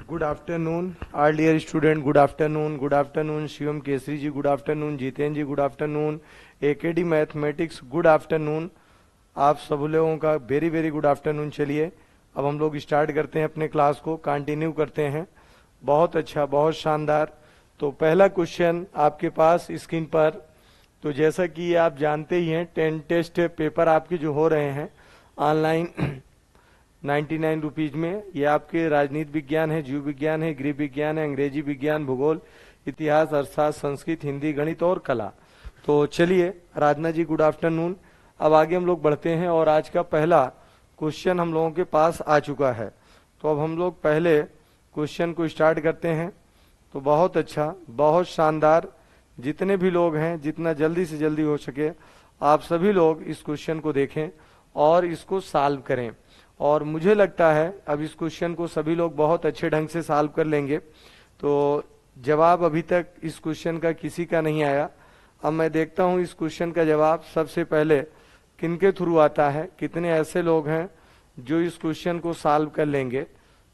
Good afternoon all dear student, good afternoon, good afternoon Shivam Kesari ji, good afternoon Jiten ji, good afternoon AKD mathematics, good afternoon. आप सब लोगों का very very good afternoon. चलिए अब हम लोग स्टार्ट करते हैं अपने क्लास को, कंटिन्यू करते हैं। बहुत अच्छा, बहुत शानदार। तो पहला क्वेश्चन आपके पास स्क्रीन पर, तो जैसा कि आप जानते ही हैं 10 टेस्ट पेपर आपके जो हो रहे हैं ऑनलाइन 99 रुपीज में, ये आपके राजनीति विज्ञान है, जीव विज्ञान है, गृह विज्ञान है, अंग्रेजी विज्ञान, भूगोल, इतिहास, अर्थशास्त्र, संस्कृत, हिंदी, गणित और कला। तो चलिए आराधना जी गुड आफ्टरनून। अब आगे हम लोग बढ़ते हैं और आज का पहला क्वेश्चन हम लोगों के पास आ चुका है। तो अब हम लोग पहले क्वेश्चन को स्टार्ट करते हैं। तो बहुत अच्छा, बहुत शानदार। जितने भी लोग हैं, जितना जल्दी से जल्दी हो सके आप सभी लोग इस क्वेश्चन को देखें और इसको सॉल्व करें। और मुझे लगता है अब इस क्वेश्चन को सभी लोग बहुत अच्छे ढंग से सॉल्व कर लेंगे। तो जवाब अभी तक इस क्वेश्चन का किसी का नहीं आया। अब मैं देखता हूं इस क्वेश्चन का जवाब सबसे पहले किनके थ्रू आता है, कितने ऐसे लोग हैं जो इस क्वेश्चन को सॉल्व कर लेंगे।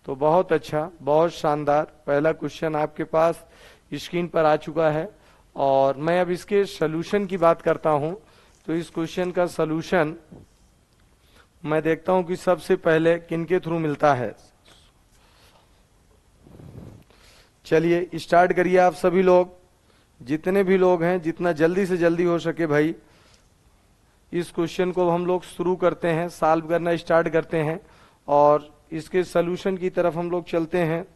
तो बहुत अच्छा, बहुत शानदार। पहला क्वेश्चन आपके पास स्क्रीन पर आ चुका है और मैं अब इसके सॉल्यूशन की बात करता हूं। तो इस क्वेश्चन का सॉल्यूशन मैं देखता हूं कि सबसे पहले किनके थ्रू मिलता है। चलिए स्टार्ट करिए आप सभी लोग, जितने भी लोग हैं, जितना जल्दी से जल्दी हो सके भाई इस क्वेश्चन को हम लोग शुरू करते हैं, सॉल्व करना स्टार्ट करते हैं और इसके सॉल्यूशन की तरफ हम लोग चलते हैं।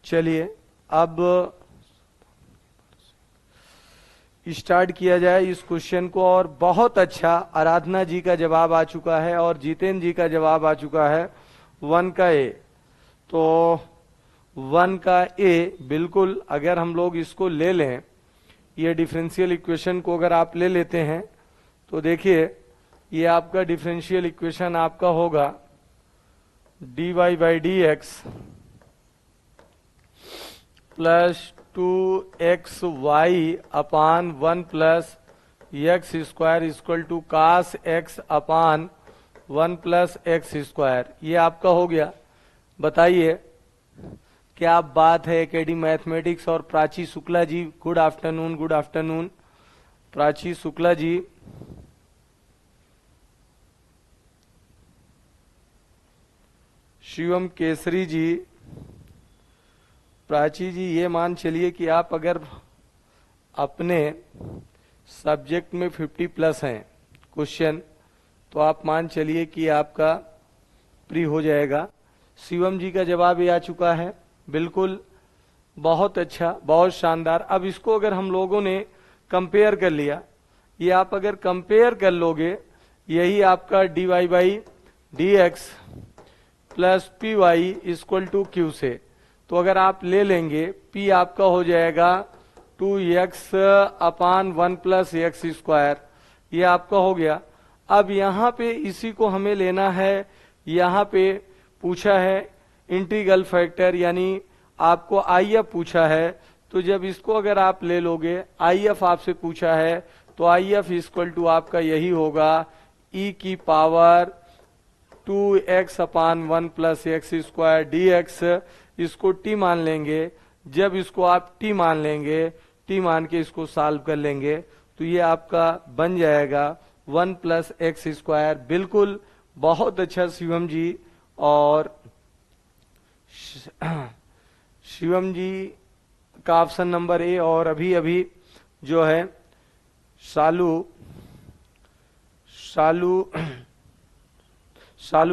चलिए अब स्टार्ट किया जाए इस क्वेश्चन को। और बहुत अच्छा, आराधना जी का जवाब आ चुका है और जितेन जी का जवाब आ चुका है 1 का ए। तो 1 का ए बिल्कुल, अगर हम लोग इसको ले लें, ये डिफरेंशियल इक्वेशन को अगर आप ले लेते हैं तो देखिए ये आपका डिफरेंशियल इक्वेशन आपका होगा dy by D X plus 2xy upon 1 plus X square equal to cos X upon 1 plus X square. ये आपका हो गया। बताइए क्या बात है एकेडी मैथमेटिक्स। और Prachi Shukla ji good afternoon, good afternoon Prachi Shukla ji. Shivam Kesari ji, Prachi ji, ये मान चलिए कि आप अगर अपने सब्जेक्ट में 50 प्लस हैं क्वेश्चन, तो आप मान चलिए कि आपका प्री हो जाएगा। शिवम जी का जवाब ये आ चुका है, बिल्कुल बहुत अच्छा, बहुत शानदार। अब इसको अगर हम लोगों ने कंपेयर कर लिया, ये आप अगर कंपेयर कर लोगे, यही आपका dy by D X plus P Y equal to Q से, तो अगर आप ले लेंगे P आपका हो जाएगा 2x अपान 1 प्लस एक्स स्क्वायर। ये आपका हो गया। अब यहाँ पे इसी को हमें लेना है। यहाँ पे पूछा है इंटीग्रल फैक्टर, यानी आपको IF पूछा है। तो जब इसको अगर आप ले लोगे, IF आपसे पूछा है, तो IF इक्वल टू आपका यही होगा e की पावर 2x अपान 1 प्लस एक्स स्क्वायर dx। इसको t मान लेंगे। जब इसको आप t मान लेंगे, t मान के इसको सॉल्व कर लेंगे, तो ये आपका बन जाएगा 1 प्लस एक्स स्क्वायर। बिल्कुल बहुत अच्छा शिवम जी। और शिवम जी का ऑप्शन नंबर ए। और अभी अभी जो है शालू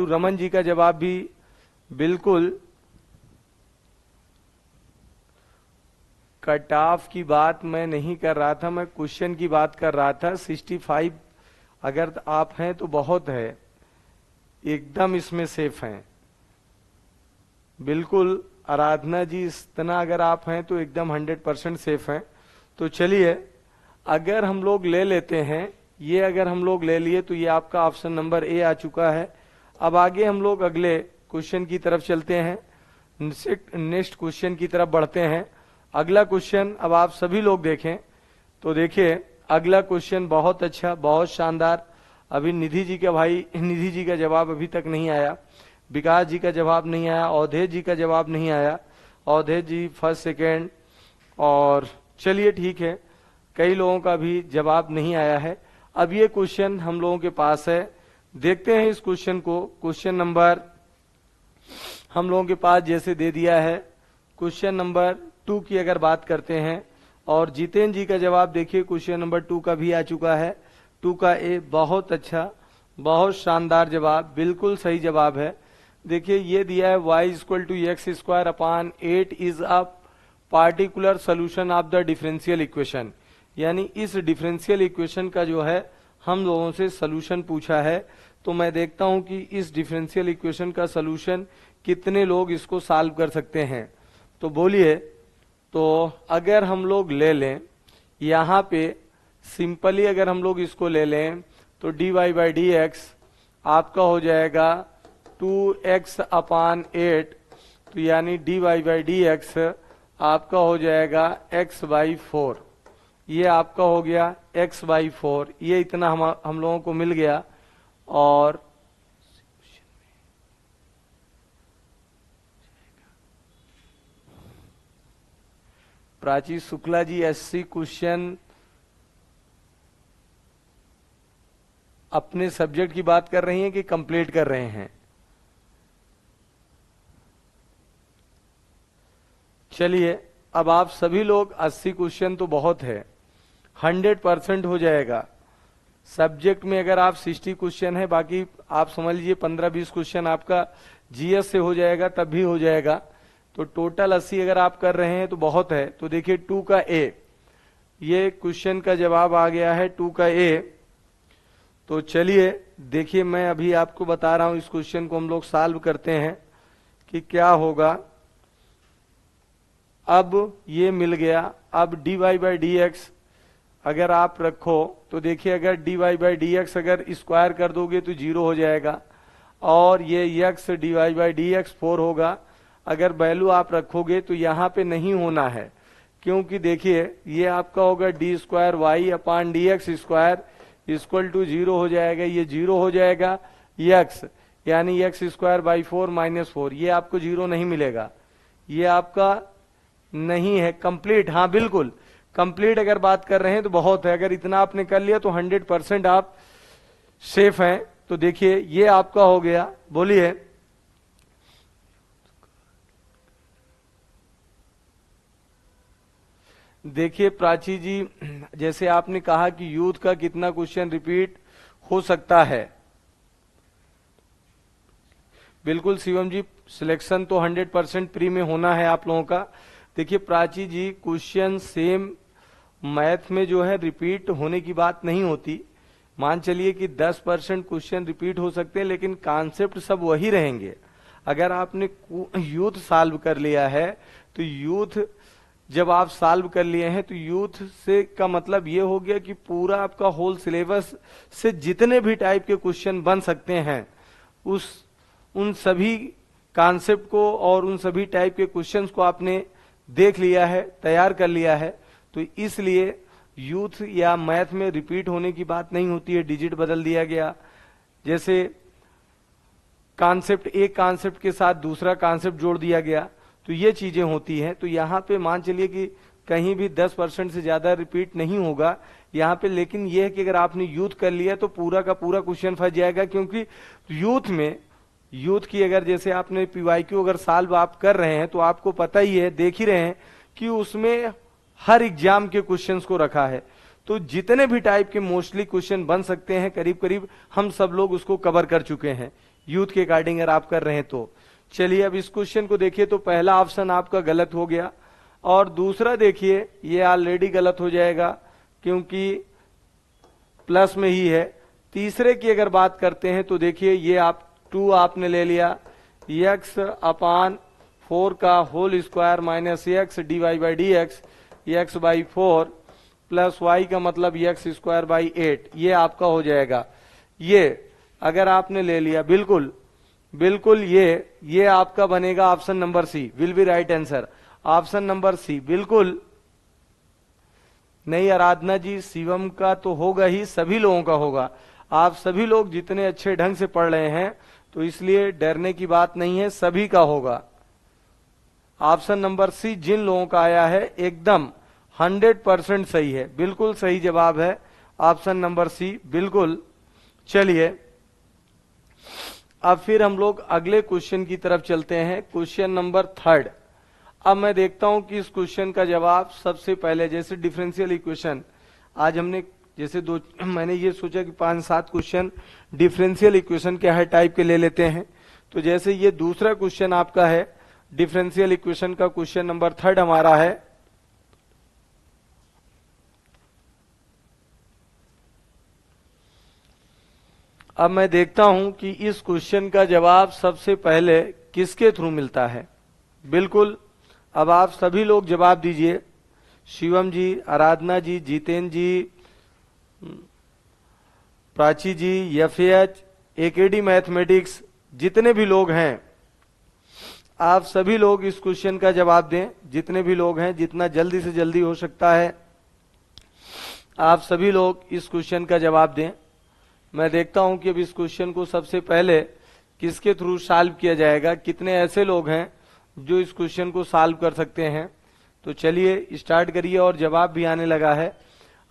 रमन जी का जवाब भी बिल्कुल। कट ऑफ की बात मैं नहीं कर रहा था, मैं क्वेश्चन की बात कर रहा था। 65 अगर आप हैं तो बहुत है, एकदम इसमें सेफ हैं। बिल्कुल आराधना जी, इतना अगर आप हैं तो एकदम 100% सेफ हैं। तो चलिए अगर हम लोग ले लेते हैं, ये अगर हम लोग ले लिए, तो ये आपका ऑप्शन नंबर ए आ चुका है। अब आगे हम लोग अगले क्वेश्चन की तरफ चलते हैं, नेक्स्ट क्वेश्चन की तरफ बढ़ते हैं। अगला क्वेश्चन अब आप सभी लोग देखें। तो देखिए अगला क्वेश्चन बहुत अच्छा, बहुत शानदार। अभी निधि जी का भाई, निधि जी का जवाब अभी तक नहीं आया, विकास जी का जवाब नहीं आया, अवधेश जी का जवाब नहीं आया, अवधेश जी फर्स्ट सेकेंड, और चलिए ठीक है, कई लोगों का भी जवाब नहीं आया है। अब ये क्वेश्चन हम लोगों के पास है, देखते हैं इस क्वेश्चन को। क्वेश्चन नंबर हम लोगों के पास जैसे दे दिया है, क्वेश्चन नंबर 2 की अगर बात करते हैं, और जितेंद्र जी का जवाब देखिए क्वेश्चन नंबर 2 का भी आ चुका है, 2 का ए, बहुत अच्छा, बहुत शानदार जवाब, बिल्कुल सही जवाब है। देखिए ये दिया है y equal to X square upon 8 is a particular solution of the differential equation, यानी इस डिफरेंशियल इक्वेशन का जो है हम लोगों से सोल्यूशन पूछा है। तो मैं देखता हूं कि इस डिफरेंशियल इक्वेशन का सोल्यूशन कितने लोग इसको सॉल्व कर सकते हैं, तो बोलिए। तो अगर हम लोग ले लें यहाँ पे सिंपली, अगर हम लोग इसको ले लें तो dy बाई डी एक्स आपका हो जाएगा 2x अपान 8, तो यानी dy बाई डी एक्स आपका हो जाएगा x बाई 4, ये आपका हो गया x बाई 4, ये इतना हम लोगों को मिल गया। और प्राची शुक्ला जी एससी क्वेश्चन अपने सब्जेक्ट की बात कर रही हैं कि कंप्लीट कर रहे हैं? चलिए, अब आप सभी लोग 80 क्वेश्चन तो बहुत है, 100% हो जाएगा। सब्जेक्ट में अगर आप 60 क्वेश्चन है, बाकी आप समझ लीजिए 15-20 क्वेश्चन आपका जीएस से हो जाएगा, तब भी हो जाएगा। तो टोटल 80 अगर आप कर रहे हैं तो बहुत है। तो देखिए 2 का ए, ये क्वेश्चन का जवाब आ गया है 2 का ए। तो चलिए देखिए, मैं अभी आपको बता रहा हूं, इस क्वेश्चन को हम लोग सॉल्व करते हैं कि क्या होगा। अब ये मिल गया। अब dy बाई डी एक्स अगर आप रखो तो देखिए, अगर dy बाई डी एक्स अगर स्क्वायर कर दोगे तो 0 हो जाएगा, और ये x dy by D x 4 होगा। अगर वैल्यू आप रखोगे तो यहाँ पे नहीं होना है, क्योंकि देखिए ये आपका होगा D square Y upon D X square equal to 0 हो जाएगा, ये 0 हो जाएगा। x यानी एक्स स्क्वायर बाई 4 माइनस 4, ये आपको 0 नहीं मिलेगा, ये आपका नहीं है कंप्लीट। हाँ बिल्कुल कंप्लीट अगर बात कर रहे हैं तो बहुत है, अगर इतना आपने कर लिया तो 100% आप सेफ हैं। तो देखिए ये आपका हो गया, बोलिए। देखिए प्राची जी, जैसे आपने कहा कि यूथ का कितना क्वेश्चन रिपीट हो सकता है, बिल्कुल शिवम जी, सिलेक्शन तो 100% प्री में होना है आप लोगों का। देखिए प्राची जी, क्वेश्चन सेम मैथ में जो है रिपीट होने की बात नहीं होती। मान चलिए कि 10% क्वेश्चन रिपीट हो सकते हैं, लेकिन कॉन्सेप्ट सब वही रहेंगे। अगर आपने यूथ सॉल्व कर लिया है तो यूथ जब आप सॉल्व कर लिए हैं तो यूथ से का मतलब ये हो गया कि पूरा आपका होल सिलेबस से जितने भी टाइप के क्वेश्चन बन सकते हैं उन सभी कॉन्सेप्ट को और उन सभी टाइप के क्वेश्चंस को आपने देख लिया है, तैयार कर लिया है। तो इसलिए यूथ या मैथ में रिपीट होने की बात नहीं होती है, डिजिट बदल दिया गया। जैसे कॉन्सेप्ट, एक कॉन्सेप्ट के साथ दूसरा कॉन्सेप्ट जोड़ दिया गया, तो ये चीजें होती हैं। तो यहाँ पे मान चलिए कि कहीं भी 10% से ज्यादा रिपीट नहीं होगा यहाँ पे, लेकिन यह है कि अगर आपने यूथ कर लिया तो पूरा का पूरा क्वेश्चन फंस जाएगा, क्योंकि यूथ की अगर जैसे आपने पीवाईक्यू अगर सॉल्व आप कर रहे हैं तो आपको पता ही है, देख ही रहे हैं कि उसमें हर एग्जाम के क्वेश्चंस को रखा है। तो जितने भी टाइप के मोस्टली क्वेश्चन बन सकते हैं करीब करीब हम सब लोग उसको कवर कर चुके हैं यूथ के अकॉर्डिंग अगर आप कर रहे हैं तो। चलिए अब इस क्वेश्चन को देखिए, तो पहला ऑप्शन आपका गलत हो गया, और दूसरा देखिए ये ऑलरेडी गलत हो जाएगा क्योंकि प्लस में ही है। तीसरे की अगर बात करते हैं तो देखिए ये आप 2 आपने ले लिया, x अपान 4 का whole square minus X D Y by D X, X by 4 plus Y का मतलब एक्स स्क्वायर बाई 8, ये आपका हो जाएगा। ये अगर आपने ले लिया बिल्कुल बिल्कुल ये आपका बनेगा option number C, will be right answer, option number C बिल्कुल। नहीं आराधना जी, शिवम का तो होगा ही, सभी लोगों का होगा। आप सभी लोग जितने अच्छे ढंग से पढ़ रहे हैं तो इसलिए डरने की बात नहीं है, सभी का होगा। ऑप्शन नंबर सी जिन लोगों का आया है एकदम 100% सही है, बिल्कुल सही जवाब है ऑप्शन नंबर सी, बिल्कुल। चलिए अब फिर हम लोग अगले क्वेश्चन की तरफ चलते हैं, क्वेश्चन नंबर 3। अब मैं देखता हूं कि इस क्वेश्चन का जवाब सबसे पहले, जैसे डिफरेंशियल इक्वेशन आज हमने जैसे मैंने ये सोचा कि 5-7 क्वेश्चन डिफरेंशियल इक्वेशन के हर टाइप के ले लेते हैं। तो जैसे ये दूसरा क्वेश्चन आपका है डिफरेंशियल इक्वेशन का, क्वेश्चन नंबर 3 हमारा है। अब मैं देखता हूं कि इस क्वेश्चन का जवाब सबसे पहले किसके थ्रू मिलता है। बिल्कुल, अब आप सभी लोग जवाब दीजिए। शिवम जी, आराधना जी, जितेंद्र जी, प्राची जी, एफएच, एकेडी मैथमेटिक्स, जितने भी लोग हैं आप सभी लोग इस क्वेश्चन का जवाब दें। जितने भी लोग हैं, जितना जल्दी से जल्दी हो सकता है आप सभी लोग इस क्वेश्चन का जवाब दें। मैं देखता हूं कि अब इस क्वेश्चन को सबसे पहले किसके थ्रू सॉल्व किया जाएगा, कितने ऐसे लोग हैं जो इस क्वेश्चन को सॉल्व कर सकते हैं। तो चलिए स्टार्ट करिए, और जवाब भी आने लगा है।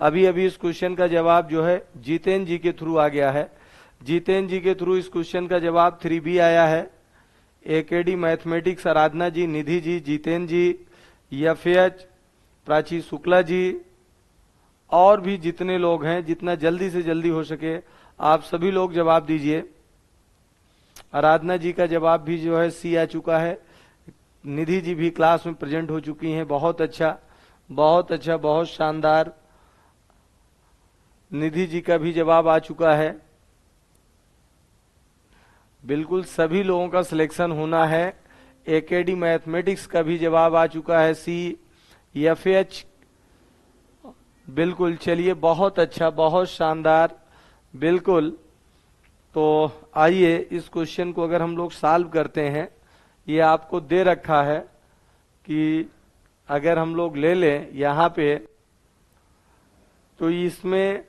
अभी अभी इस क्वेश्चन का जवाब जो है जितेंद्र जी के थ्रू आ गया है। जितेंद्र जी के थ्रू इस क्वेश्चन का जवाब 3B आया है। एकेडी मैथमेटिक्स, आराधना जी, निधि जी, जितेंद्र जी, एफएच, प्राची शुक्ला जी, और भी जितने लोग हैं, जितना जल्दी से जल्दी हो सके आप सभी लोग जवाब दीजिए। आराधना जी का जवाब भी जो है सी आ चुका है। निधि जी भी क्लास में प्रेजेंट हो चुकी हैं, बहुत अच्छा, बहुत अच्छा, बहुत शानदार। निधि जी का भी जवाब आ चुका है। बिल्कुल सभी लोगों का सिलेक्शन होना है। एकेडी मैथमेटिक्स का भी जवाब आ चुका है सी। एफएच, बिल्कुल, चलिए बहुत अच्छा, बहुत शानदार, बिल्कुल। तो आइए इस क्वेश्चन को अगर हम लोग सॉल्व करते हैं, ये आपको दे रखा है कि अगर हम लोग ले लें यहाँ पे तो इसमें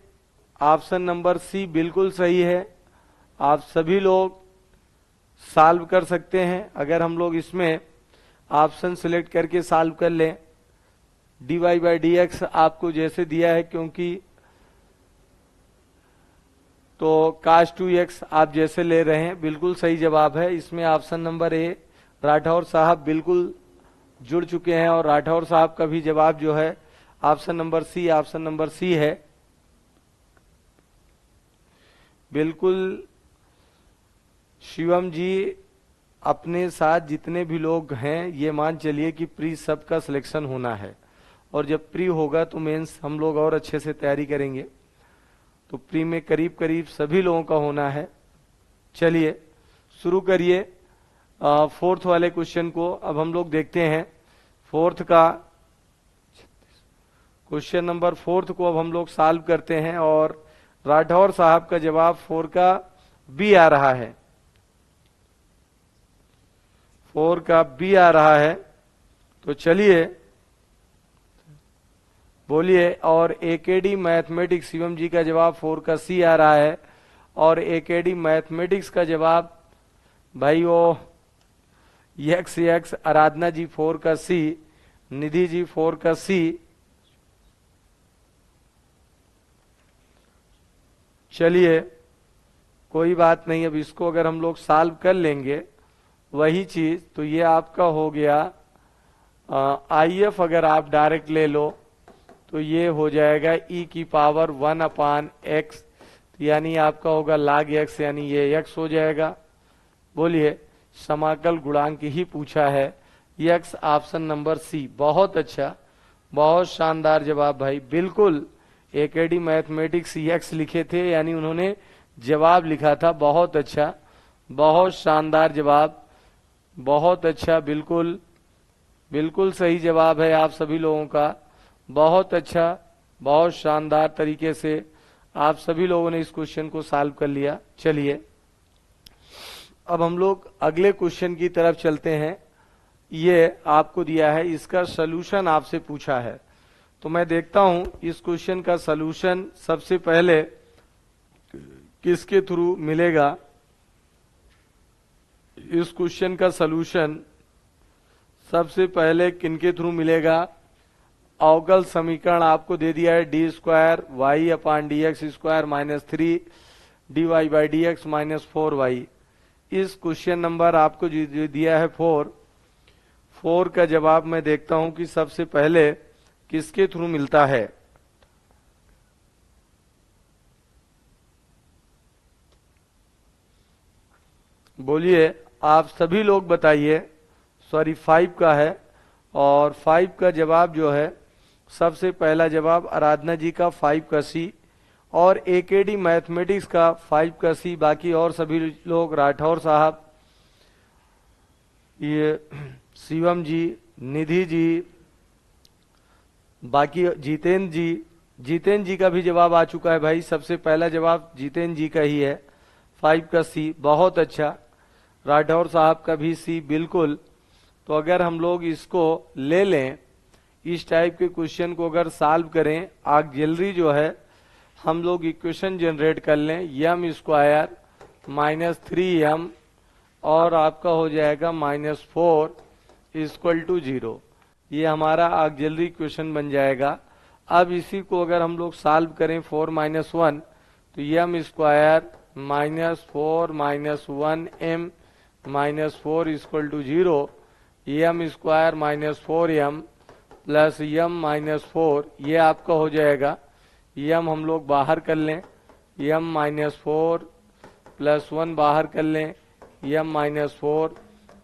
ऑप्शन नंबर सी बिल्कुल सही है। आप सभी लोग सॉल्व कर सकते हैं। अगर हम लोग इसमें ऑप्शन सिलेक्ट करके सॉल्व कर लें, dy/dx आपको जैसे दिया है, क्योंकि तो cos 2x आप जैसे ले रहे हैं, बिल्कुल सही जवाब है। इसमें ऑप्शन नंबर ए, राठौर साहब बिल्कुल जुड़ चुके हैं, और राठौर साहब का भी जवाब जो है option number C, option number C है, बिल्कुल। शिवम जी, अपने साथ जितने भी लोग हैं ये मान चलिए कि प्री सबका सिलेक्शन होना है, और जब प्री होगा तो मेंस हम लोग और अच्छे से तैयारी करेंगे। तो प्री में करीब करीब सभी लोगों का होना है। चलिए शुरू करिए फोर्थ वाले क्वेश्चन को। अब हम लोग देखते हैं फोर्थ का क्वेश्चन नंबर 4 को अब हम लोग सॉल्व करते हैं, और राठौर साहब का जवाब 4 का बी आ रहा है। 4 का बी आ रहा है। तो चलिए बोलिए। और एकेडी मैथमेटिक्स शिवम जी का जवाब 4 का सी आ रहा है, और एकेडी मैथमेटिक्स का जवाब भाई वो x आराधना जी 4 का सी, निधि जी 4 का सी। चलिए कोई बात नहीं, अब इसको अगर हम लोग सॉल्व कर लेंगे वही चीज, तो ये आपका हो गया IF। अगर आप डायरेक्ट ले लो तो ये हो जाएगा e⁻1/x, यानी आपका होगा log x, यानी ये x हो जाएगा। बोलिए, समाकल गुणांक ही पूछा है, x ऑप्शन नंबर सी। बहुत अच्छा, बहुत शानदार जवाब भाई, बिल्कुल। एकेडी मैथमेटिक्स x लिखे थे, यानी उन्होंने जवाब लिखा था। बहुत अच्छा, बहुत शानदार जवाब, बहुत अच्छा, बिल्कुल बिल्कुल सही जवाब है आप सभी लोगों का। बहुत अच्छा, बहुत शानदार तरीके से आप सभी लोगों ने इस क्वेश्चन को सॉल्व कर लिया। चलिए अब हम लोग अगले क्वेश्चन की तरफ चलते हैं। ये आपको दिया है, इसका सलूशन आपसे पूछा है। तो मैं देखता हूं इस क्वेश्चन का सलूशन सबसे पहले किसके थ्रू मिलेगा इस क्वेश्चन का सलूशन, सबसे पहले किनके थ्रू मिलेगा? अवकल समीकरण आपको दे दिया है D square Y upon D X square minus 3 D Y by D X minus 4y। इस क्वेश्चन नंबर आपको जो दिया है 4 का जवाब मैं देखता हूं कि सबसे पहले किसके थ्रू मिलता है। बोलिए आप सभी लोग बताइए। सॉरी 5 का है, और 5 का जवाब जो है, सबसे पहला जवाब आराधना जी का 5 का सी, और एकेडी मैथमेटिक्स का 5 का सी। बाकी और सभी लोग राठौर साहब, ये शिवम जी, निधि जी, बाकी जितेंद्र जी का भी जवाब आ चुका है भाई। सबसे पहला जवाब जितेंद्र जी का ही है, 5 का सी। बहुत अच्छा। राठौर साहब का भी सी, बिल्कुल। तो अगर हम लोग इसको ले लें, इस टाइप के क्वेश्चन को अगर सॉल्व करें, ऑक्सिलरी जो है हम लोग इक्वेशन जनरेट कर लें, यम स्क्वायर माइनस 3m और आपका हो जाएगा -4 इक्वल टू 0। ये हमारा ऑक्सिलरी इक्वेशन बन जाएगा। अब इसी को अगर हम लोग सॉल्व करें 4 - 1, तो m square -4 - 1m -4 equal to 0, m square -4m plus m -4, ये आपका हो जाएगा। यम हम लोग बाहर कर लें, यम -4 प्लस 1 बाहर कर लें, यम -4,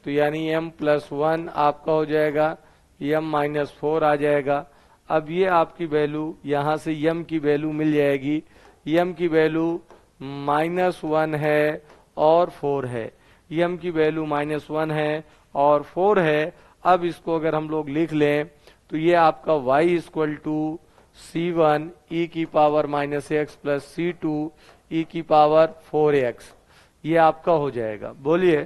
तो यानी m प्लस 1 आपका हो जाएगा, यम -4 आ जाएगा। अब ये आपकी वैल्यू, यहाँ से यम की वैल्यू मिल जाएगी। यम की वैल्यू -1 है और 4 है। यम की वैल्यू -1 है और 4 है। अब इसको अगर हम लोग लिख लें, तो ये आपका y equal to c1 e की power -x plus c2 e की पावर 4x, ये आपका हो जाएगा। बोलिए,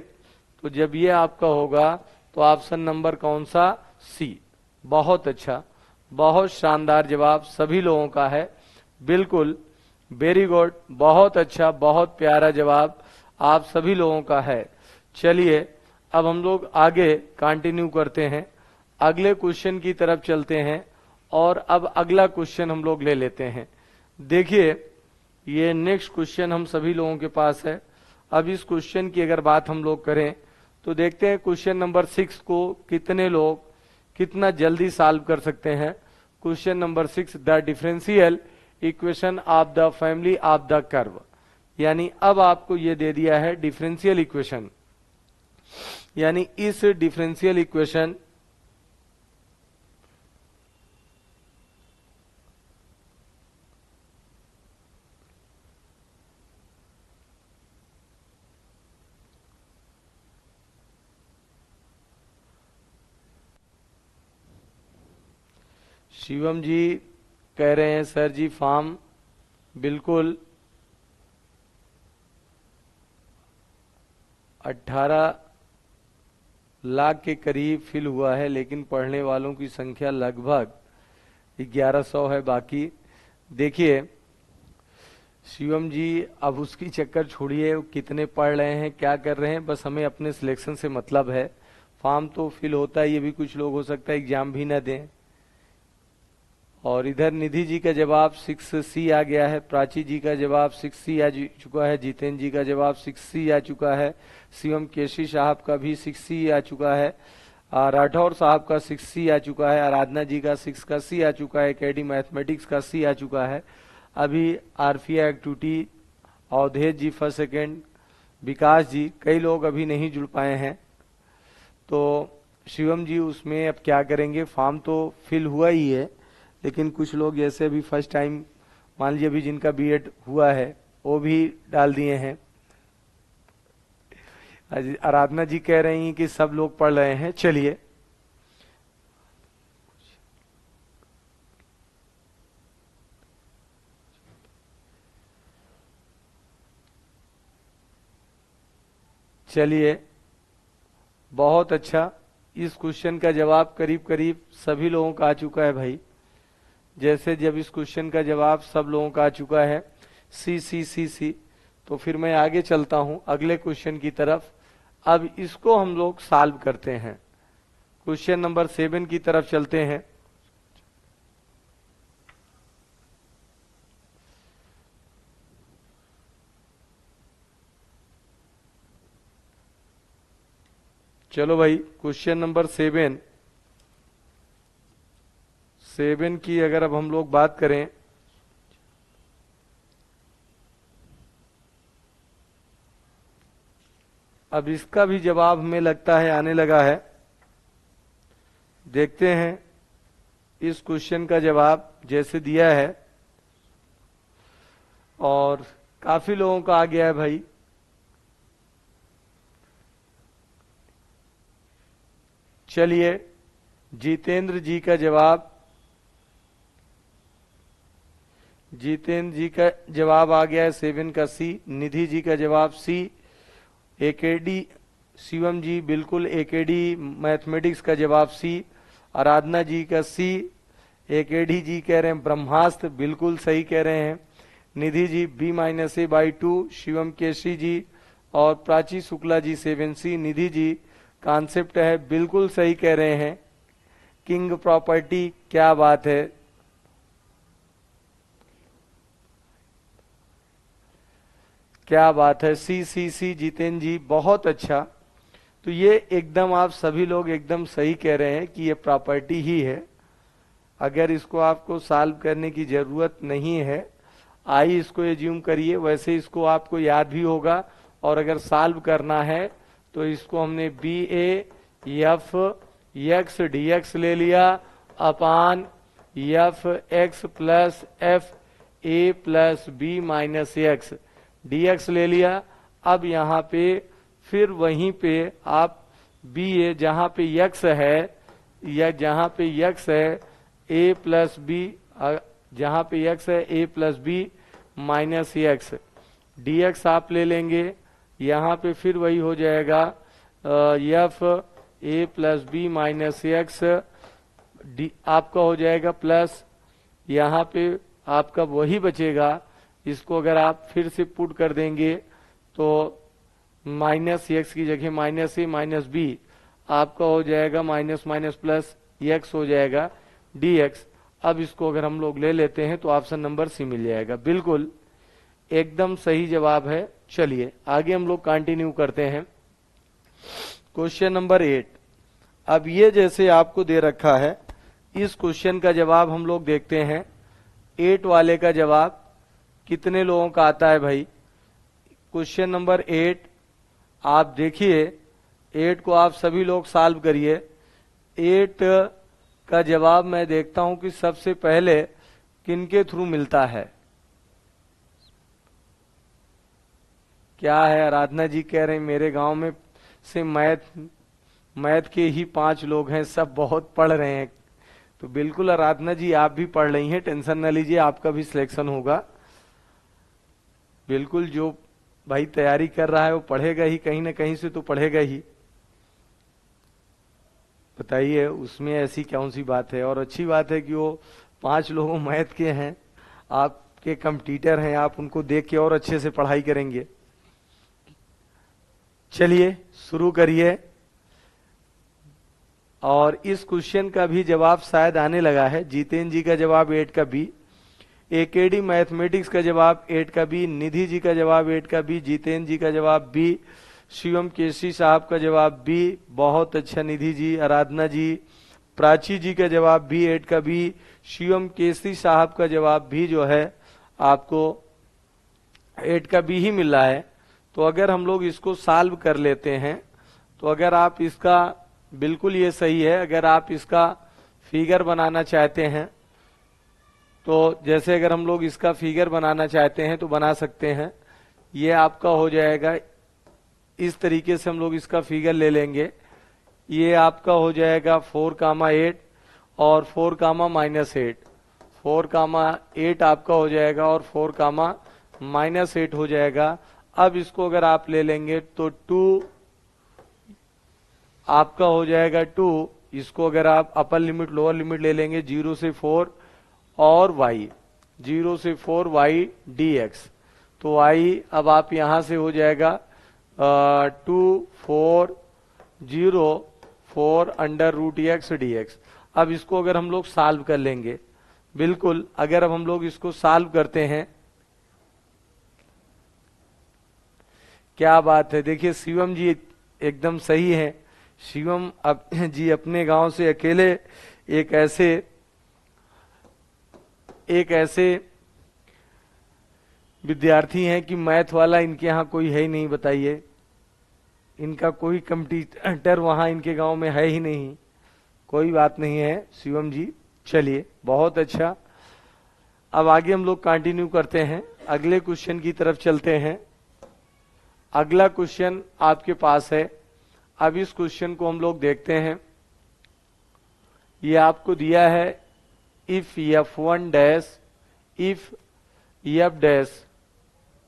तो जब ये आपका होगा तो ऑप्शन नंबर कौन सा? सी। बहुत अच्छा, बहुत शानदार जवाब सभी लोगों का है, बिल्कुल, वेरी गुड, बहुत अच्छा, बहुत प्यारा जवाब आप सभी लोगों का है। चलिए अब हम लोग आगे कंटिन्यू करते हैं, अगले क्वेश्चन की तरफ चलते हैं, और अब अगला क्वेश्चन हम लोग ले लेते हैं। देखिए ये नेक्स्ट क्वेश्चन हम सभी लोगों के पास है। अब इस क्वेश्चन की अगर बात हम लोग करें, तो देखते हैं क्वेश्चन नंबर 6 को कितने लोग कितना जल्दी सॉल्व कर सकते हैं। Question number 6, the differential equation of the family of the curve. यानी अब आपको ये दे दिया है डिफरेंशियल इक्वेशन, यानी इस डिफरेंशियल इक्वेशन शिवम जी कह रहे हैं सर जी फॉर्म, बिल्कुल 18 लाख के करीब फिल हुआ है, लेकिन पढ़ने वालों की संख्या लगभग 1100 है बाकी। देखिए शिवम जी, अब उसकी चक्कर छोड़िए, कितने पढ़ रहे हैं क्या कर रहे हैं, बस हमें अपने सिलेक्शन से मतलब है। फॉर्म तो फिल होता है, ये भी कुछ लोग हो सकता है एग्जाम भी ना दें। और इधर निधि जी का जवाब 6C आ गया है, प्राची जी का जवाब 6C आ चुका है, जितेंद्र जी का जवाब 6C आ चुका है, शिवम केसी साहब का भी 6C आ चुका है, राठौर साहब का 6C आ चुका है, आराधना जी का 6 का C आ चुका है, एकेडी मैथमेटिक्स का C आ चुका है। अभी आरफिया एक्टिविटी, अवधेश जी फर्स्ट सेकेंड, विकास जी, कई लोग अभी नहीं जुड़ पाए हैं। तो शिवम जी उसमें अब क्या करेंगे, फॉर्म तो फिल हुआ ही है, लेकिन कुछ लोग जैसे अभी फर्स्ट टाइम, मान लीजिए अभी जिनका बीएड हुआ है वो भी डाल दिए हैं। आराधना जी कह रही हैं कि सब लोग पढ़ रहे हैं। चलिए चलिए बहुत अच्छा, इस क्वेश्चन का जवाब करीब करीब सभी लोगों का आ चुका है भाई। जैसे जब इस क्वेश्चन का जवाब सब लोगों का आ चुका है, सी सी सी सी, तो फिर मैं आगे चलता हूं अगले क्वेश्चन की तरफ। अब इसको हम लोग सॉल्व करते हैं। क्वेश्चन नंबर 7 की तरफ चलते हैं। चलो भाई, क्वेश्चन नंबर 7 की अगर अब हम लोग बात करें, अब इसका भी जवाब हमें लगता है आने लगा है। देखते हैं इस क्वेश्चन का जवाब जैसे दिया है, और काफी लोगों का आ गया है भाई। चलिए, जितेंद्र जी का जवाब, जितेंद्र जी का जवाब आ गया है 7 का सी। निधि जी का जवाब सी। एकेडी शिवम जी बिल्कुल एकेडी मैथमेटिक्स का जवाब सी। आराधना जी का सी। एकेडी जी कह रहे हैं ब्रह्मास्त्र, बिल्कुल सही कह रहे हैं। निधि जी B-A/2। शिवम केसरी जी और प्राची शुक्ला जी 7C। निधि जी कॉन्सेप्ट है, बिल्कुल सही कह रहे हैं। किंग प्रॉपर्टी, क्या बात है। क्या बात है, सी जितेंद्र जी, बहुत अच्छा। तो ये एकदम आप सभी लोग एकदम सही कह रहे हैं कि ये प्रॉपर्टी ही है। अगर इसको आपको सॉल्व करने की जरूरत नहीं है, आई इसको एज्यूम करिए, वैसे इसको आपको याद भी होगा। और अगर सॉल्व करना है तो इसको हमने BA/F(x) ले लिया अपान F(x) प्लस FA+B-X dx ले लिया। अब यहाँ पे फिर वहीं पे आप BA जहाँ पे x है, या जहाँ पे x है A+B, जहाँ पे x है A+B-X dx आप ले लेंगे। यहाँ पे फिर वही हो जाएगा FA+B-X आपका हो जाएगा प्लस, यहाँ पे आपका वही बचेगा। इसको अगर आप फिर से पुट कर देंगे तो -x की जगह -A-B आपका हो जाएगा माइनस माइनस प्लस x हो जाएगा dx। अब इसको अगर हम लोग ले लेते हैं तो ऑप्शन नंबर सी मिल जाएगा, बिल्कुल एकदम सही जवाब है। चलिए आगे हम लोग कंटिन्यू करते हैं। Question number 8। अब ये जैसे आपको दे रखा है, इस क्वेश्चन का जवाब हम लोग देखते हैं। 8 वाले का जवाब कितने लोगों का आता है भाई। क्वेश्चन नंबर 8 आप देखिए, 8 को आप सभी लोग सॉल्व करिए। 8 का जवाब मैं देखता हूं कि सबसे पहले किनके थ्रू मिलता है। क्या है, आराधना जी कह रहे हैं मेरे गांव में से मैथ के ही 5 लोग हैं, सब बहुत पढ़ रहे हैं। तो बिल्कुल आराधना जी आप भी पढ़ रही हैं, टेंशन न लीजिए, आपका भी सिलेक्शन होगा। बिल्कुल, जो भाई तैयारी कर रहा है वो पढ़ेगा ही, कहीं ना कहीं से तो पढ़ेगा ही। बताइए उसमें ऐसी कौन सी बात है। और अच्छी बात है कि वो 5 लोगों मैथ के हैं, आपके कंपटीटर हैं, आप उनको देख के और अच्छे से पढ़ाई करेंगे। चलिए शुरू करिए। और इस क्वेश्चन का भी जवाब शायद आने लगा है। जितेंद्र जी का जवाब 8 का बी। एकेडी मैथमेटिक्स का जवाब 8 का बी। निधि जी का जवाब 8 का बी। जितेंद्र जी का जवाब बी। शिवम केसरी साहब का जवाब बी, बहुत अच्छा निधि जी। आराधना जी, प्राची जी का जवाब भी 8 का बी। शिवम केसरी साहब का जवाब भी जो है आपको 8 का बी ही मिल रहा है। तो अगर हम लोग इसको सॉल्व कर लेते हैं तो अगर आप इसका, बिल्कुल ये सही है, अगर आप इसका फिगर बनाना चाहते हैं तो जैसे अगर हम लोग इसका फिगर बनाना चाहते हैं तो बना सकते हैं। ये आपका हो जाएगा, इस तरीके से हम लोग इसका फिगर ले लेंगे। ये आपका हो जाएगा 4,8 और 4,-8। 4,8 आपका हो जाएगा और 4,-8 हो जाएगा। अब इसको अगर आप ले लेंगे तो 2 आपका हो जाएगा 2। इसको अगर आप अपर लिमिट लोअर लिमिट ले लेंगे 0 से 4 और y, 0 से 4 y dx। तो आई अब आप यहां से हो जाएगा 2404 under root X D x. अब इसको अगर हम लोग सॉल्व कर लेंगे, बिल्कुल अगर अब हम लोग इसको सॉल्व करते हैं, क्या बात है, देखिए शिवम जी एकदम सही है। शिवम जी अपने गांव से अकेले एक ऐसे विद्यार्थी हैं कि मैथ वाला इनके यहाँ कोई है ही नहीं, बताइए, इनका कोई कंपटीटर वहां इनके गांव में है ही नहीं। कोई बात नहीं है शिवम जी, चलिए बहुत अच्छा। अब आगे हम लोग कंटिन्यू करते हैं, अगले क्वेश्चन की तरफ चलते हैं। अगला क्वेश्चन आपके पास है। अब इस क्वेश्चन को हम लोग देखते हैं। ये आपको दिया है if f1 dash if f dash,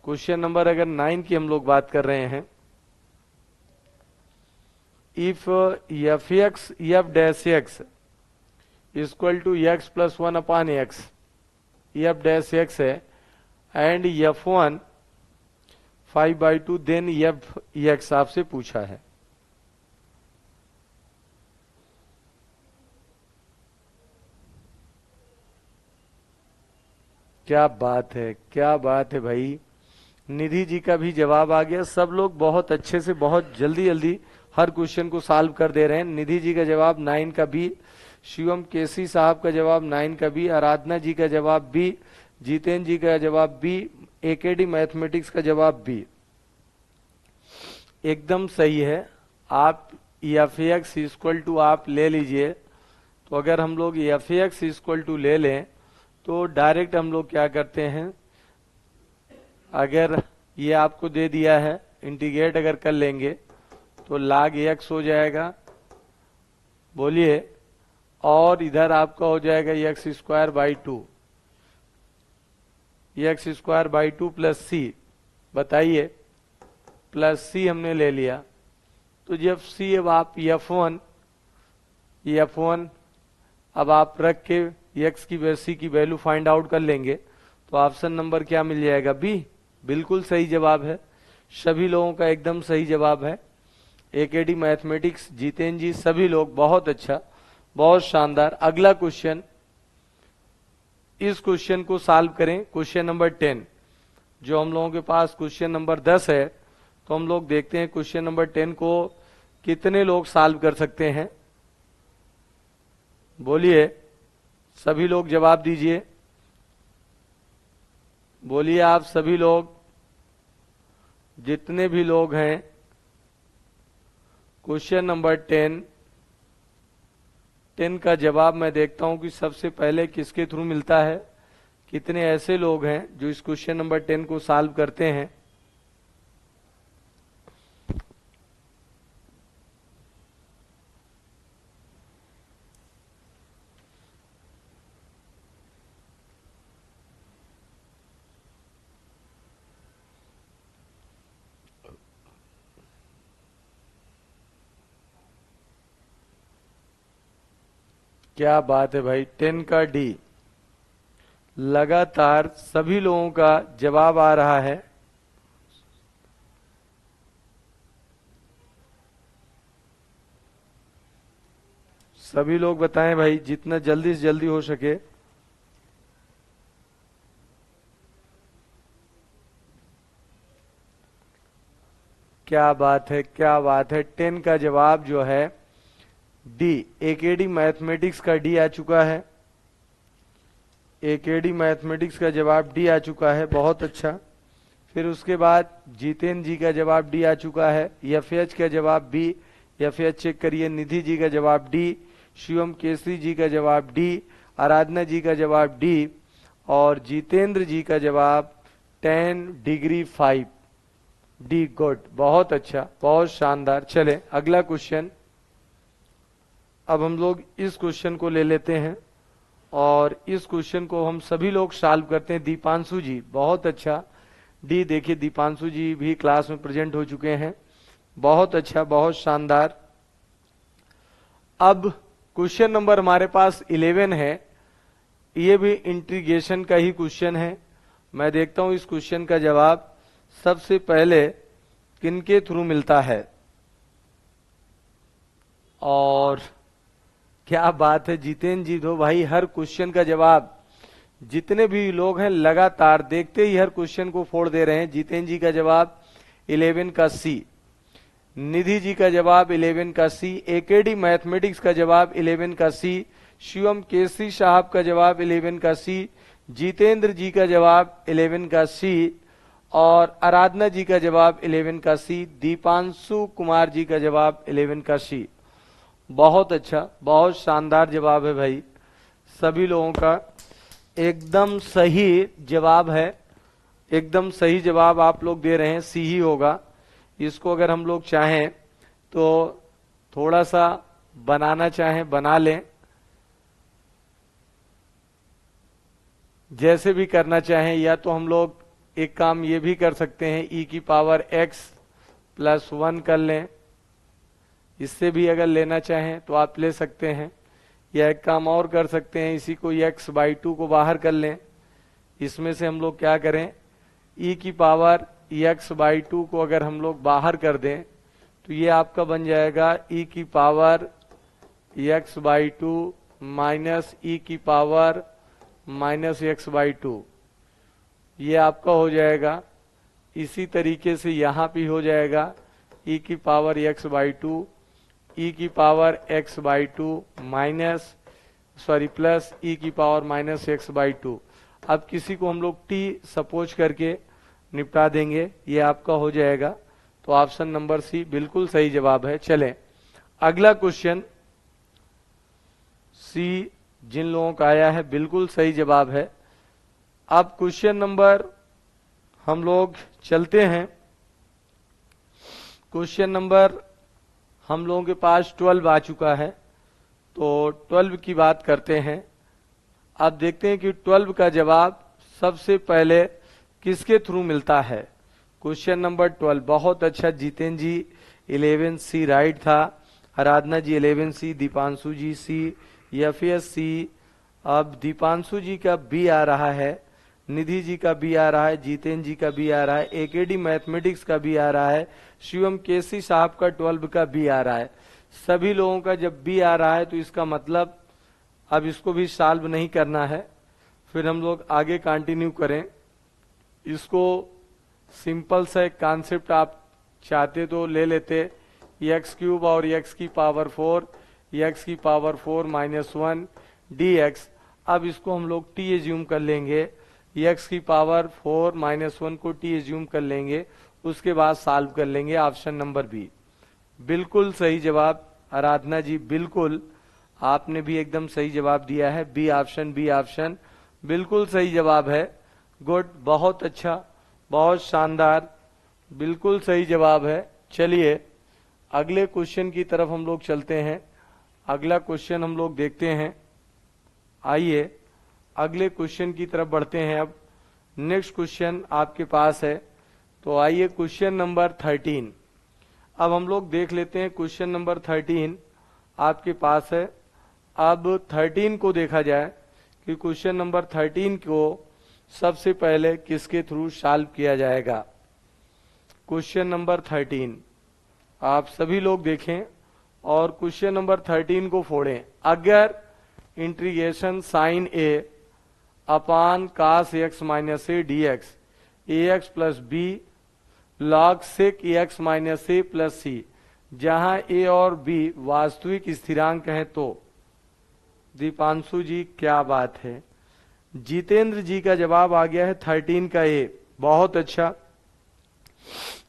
question number अगर 9 की हम लोग बात कर रहे हैं, if fx f dash x equal to x plus 1 upon x, f dash x है, एंड f1 5/2 देन f आपसे पूछा है। क्या बात है, क्या बात है भाई, निधि जी का भी जवाब आ गया। सब लोग बहुत अच्छे से बहुत जल्दी जल्दी हर क्वेश्चन को सॉल्व कर दे रहे हैं। निधि जी का जवाब 9 का बी, शिवम केसी साहब का जवाब 9 का बी, आराधना जी का जवाब बी, जितेंद्र जी का जवाब बी, एकेडी मैथमेटिक्स का जवाब बी। एकदम सही है। आप f(x) इक्वल टू आप ले लीजिए, तो अगर हम लोग f(x) इक्वल टू ले लें तो डायरेक्ट हम लोग क्या करते हैं, अगर ये आपको दे दिया है, इंटीग्रेट अगर कर लेंगे तो log x हो जाएगा, बोलिए, और इधर आपका हो जाएगा x² बाई टू प्लस सी, बताइए, प्लस सी हमने ले लिया। तो जब सी, अब आप f1 अब आप रख के x की सी की वैल्यू फाइंड आउट कर लेंगे, तो ऑप्शन नंबर क्या मिल जाएगा, बी। बिल्कुल सही जवाब है, सभी लोगों का एकदम सही जवाब है। एकेडी मैथमेटिक्स, जितेंद्र जी, सभी लोग बहुत अच्छा, बहुत शानदार। अगला क्वेश्चन, इस क्वेश्चन को सॉल्व करें, क्वेश्चन नंबर 10। जो हम लोगों के पास क्वेश्चन नंबर 10 है, तो हम लोग देखते हैं क्वेश्चन नंबर 10 को कितने लोग सॉल्व कर सकते हैं। बोलिए, सभी लोग जवाब दीजिए, बोलिए आप सभी लोग, जितने भी लोग हैं। क्वेश्चन नंबर 10 का जवाब मैं देखता हूं कि सबसे पहले किसके थ्रू मिलता है। कितने ऐसे लोग हैं जो इस क्वेश्चन नंबर 10 को सॉल्व करते हैं। क्या बात है भाई, 10 का डी, लगातार सभी लोगों का जवाब आ रहा है। सभी लोग बताएं भाई, जितना जल्दी से जल्दी हो सके। क्या बात है, क्या बात है, 10 का जवाब जो है डी, एकेडी मैथमेटिक्स का डी आ चुका है। एकेडी मैथमेटिक्स का जवाब डी आ चुका है, बहुत अच्छा। फिर उसके बाद जितेंद्र जी का जवाब डी आ चुका है। एफ का जवाब बी, एफ चेक करिए। निधि जी का जवाब डी, शिवम केसरी जी का जवाब डी, आराधना जी का जवाब डी, और जितेंद्र जी का जवाब 10 डिग्री 5 डी। गुड, बहुत अच्छा, बहुत शानदार। चले अगला क्वेश्चन। अब हम लोग इस क्वेश्चन को ले लेते हैं और इस क्वेश्चन को हम सभी लोग सॉल्व करते हैं। दीपांशु जी, बहुत अच्छा। डी, देखिए दीपांशु जी भी क्लास में प्रेजेंट हो चुके हैं, बहुत अच्छा, बहुत शानदार। अब क्वेश्चन नंबर हमारे पास 11 है, ये भी इंटीग्रेशन का ही क्वेश्चन है। मैं देखता हूं इस क्वेश्चन का जवाब सबसे पहले किनके थ्रू मिलता है। और क्या बात है जितेंद्र जी, दो भाई हर क्वेश्चन का जवाब, जितने भी लोग हैं लगातार देखते ही हर क्वेश्चन को फोड़ दे रहे हैं। जितेंद्र जी का जवाब 11 का सी, निधि जी का जवाब 11 का सी, एकेडी मैथमेटिक्स का जवाब 11 का सी, शिवम केसरी साहब का जवाब 11 का सी, जितेंद्र जी का जवाब 11 का सी, और आराधना जी का जवाब 11 का सी, दीपांशु कुमार जी का जवाब 11 का सी। बहुत अच्छा, बहुत शानदार जवाब है भाई, सभी लोगों का एकदम सही जवाब है। एकदम सही जवाब आप लोग दे रहे हैं, सी ही होगा। इसको अगर हम लोग चाहें तो थोड़ा सा बनाना चाहें बना लें, जैसे भी करना चाहें, या तो हम लोग एक काम ये भी कर सकते हैं, e की पावर x प्लस 1 कर लें, इससे भी अगर लेना चाहें तो आप ले सकते हैं। या एक काम और कर सकते हैं, इसी को x/2 को बाहर कर लें, इसमें से हम लोग क्या करें, e की पावर x/2 को अगर हम लोग बाहर कर दें तो ये आपका बन जाएगा e की पावर x/2 माइनस e की पावर माइनस x/2, ये आपका हो जाएगा। इसी तरीके से यहाँ भी हो जाएगा e की पावर x/2, e की power x/2 minus plus e की पावर माइनस x/2। अब किसी को हम लोग t सपोज करके निपटा देंगे, ये आपका हो जाएगा। तो ऑप्शन नंबर सी बिल्कुल सही जवाब है। चलें अगला क्वेश्चन, सी जिन लोगों का आया है बिल्कुल सही जवाब है। अब क्वेश्चन नंबर हम लोग चलते हैं, क्वेश्चन नंबर हम लोगों के पास 12 आ चुका है, तो 12 की बात करते हैं। अब देखते हैं कि 12 का जवाब सबसे पहले किसके थ्रू मिलता है। क्वेश्चन नंबर 12 बहुत अच्छा, जितेंद्र जी 11 सी राइट था, आराधना जी 11 सी, दीपांशु जी सी, यफियस सी, अब दीपांशु जी का बी आ रहा है, निधि जी का बी आ रहा है, जितेंद्र जी का बी आ रहा है, एकेडी मैथमेटिक्स का बी आ रहा है, शिवम केसी साहब का 12 का बी आ रहा है। सभी लोगों का जब बी आ रहा है तो इसका मतलब अब इसको भी सॉल्व नहीं करना है, फिर हम लोग आगे कंटिन्यू करें। इसको सिंपल सा एक कॉन्सेप्ट आप चाहते तो ले लेते, x³ और x की पावर 4, x की पावर 4 माइनस 1 dx। अब इसको हम लोग t एज्यूम कर लेंगे, x की पावर 4 माइनस 1 को t एज्यूम कर लेंगे, उसके बाद सॉल्व कर लेंगे। ऑप्शन नंबर बी बिल्कुल सही जवाब, आराधना जी बिल्कुल, आपने भी एकदम सही जवाब दिया है, बी ऑप्शन बिल्कुल सही जवाब है। गुड, बहुत अच्छा, बहुत शानदार, बिल्कुल सही जवाब है। चलिए अगले क्वेश्चन की तरफ हम लोग चलते हैं। अगला क्वेश्चन हम लोग देखते हैं, आइए अगले क्वेश्चन की तरफ बढ़ते हैं। अब नेक्स्ट क्वेश्चन आपके पास है, तो आइए क्वेश्चन नंबर 13। अब हम लोग देख लेते हैं क्वेश्चन नंबर 13 आपके पास है। अब 13 को देखा जाए कि क्वेश्चन नंबर 13 को सबसे पहले किसके थ्रू सॉल्व किया जाएगा। क्वेश्चन नंबर 13 आप सभी लोग देखें और क्वेश्चन नंबर 13 को फोड़ें। अगर integration sine a upon cos x minus a d x a x plus b log sec x minus a plus c, जहां ए और बी वास्तविक स्थिरांक हैं, तो दीपांशु जी क्या बात है, जितेंद्र जी का जवाब आ गया है 13 का ए, बहुत अच्छा,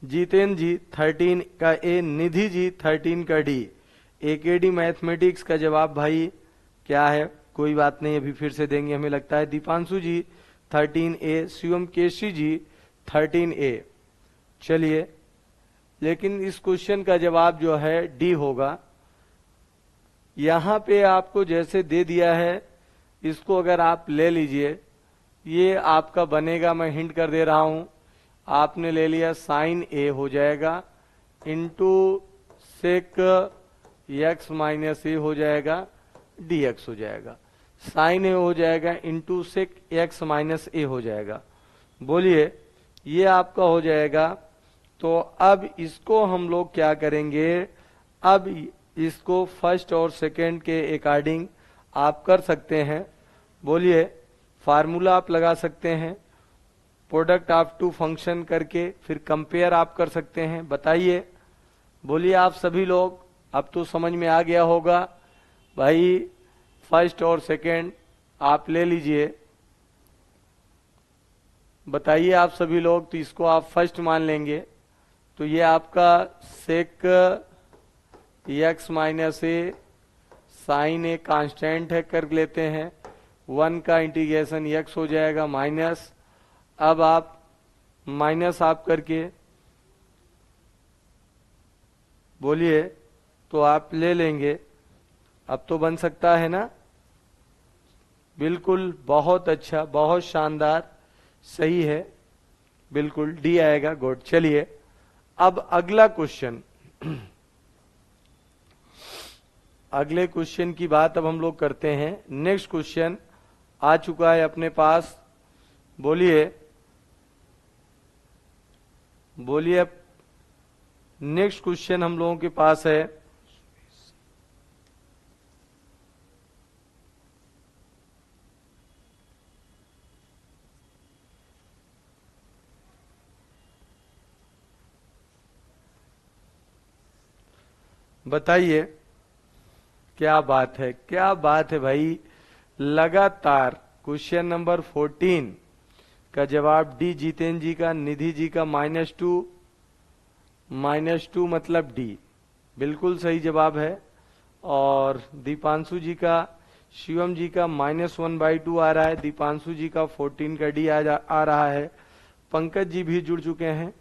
जितेंद्र जी 13 का ए, निधि जी 13 का डी, एकेडी मैथमेटिक्स का जवाब भाई क्या है, कोई बात नहीं अभी फिर से देंगे हमें लगता है, दीपांशु जी 13 ए, शिवम केशी जी 13 ए। चलिए लेकिन इस क्वेश्चन का जवाब जो है डी होगा। यहां पे आपको जैसे दे दिया है, इसको अगर आप ले लीजिए, ये आपका बनेगा, मैं हिंट कर दे रहा हूं, आपने ले लिया साइन ए हो जाएगा इंटू सेक एक्स माइनस ए हो जाएगा, डी एक्स हो जाएगा, साइन ए हो जाएगा इंटू सेक एक्स माइनस ए हो जाएगा। बोलिए, ये आपका हो जाएगा। तो अब इसको हम लोग क्या करेंगे, अब इसको फर्स्ट और सेकंड के अकॉर्डिंग आप कर सकते हैं। बोलिए, फार्मूला आप लगा सकते हैं, प्रोडक्ट ऑफ टू फंक्शन करके फिर कंपेयर आप कर सकते हैं। बताइए, बोलिए आप सभी लोग, अब तो समझ में आ गया होगा भाई। फर्स्ट और सेकंड आप ले लीजिए, बताइए आप सभी लोग। तो इसको आप फर्स्ट मान लेंगे, तो ये आपका sec x minus A sine A constant है, कर लेते हैं। 1 का इंटीग्रेशन एक्स हो जाएगा माइनस, अब आप माइनस आप करके बोलिए, तो आप ले लेंगे। अब तो बन सकता है ना, बिल्कुल, बहुत अच्छा, बहुत शानदार, सही है, बिल्कुल डी आएगा। गुड। चलिए अब अगला क्वेश्चन, अगले क्वेश्चन की बात अब हम लोग करते हैं। नेक्स्ट क्वेश्चन आ चुका है अपने पास। बोलिए, बोलिए, नेक्स्ट क्वेश्चन हम लोगों के पास है। बताइए, क्या बात है, क्या बात है भाई। लगातार क्वेश्चन नंबर 14 का जवाब डी, जितेंद्र जी का, निधि जी का -2, -2 मतलब डी, बिल्कुल सही जवाब है। और दीपांशु जी का, शिवम जी का -1/2 आ रहा है, दीपांशु जी का 14 का डी आ रहा है। पंकज जी भी जुड़ चुके हैं,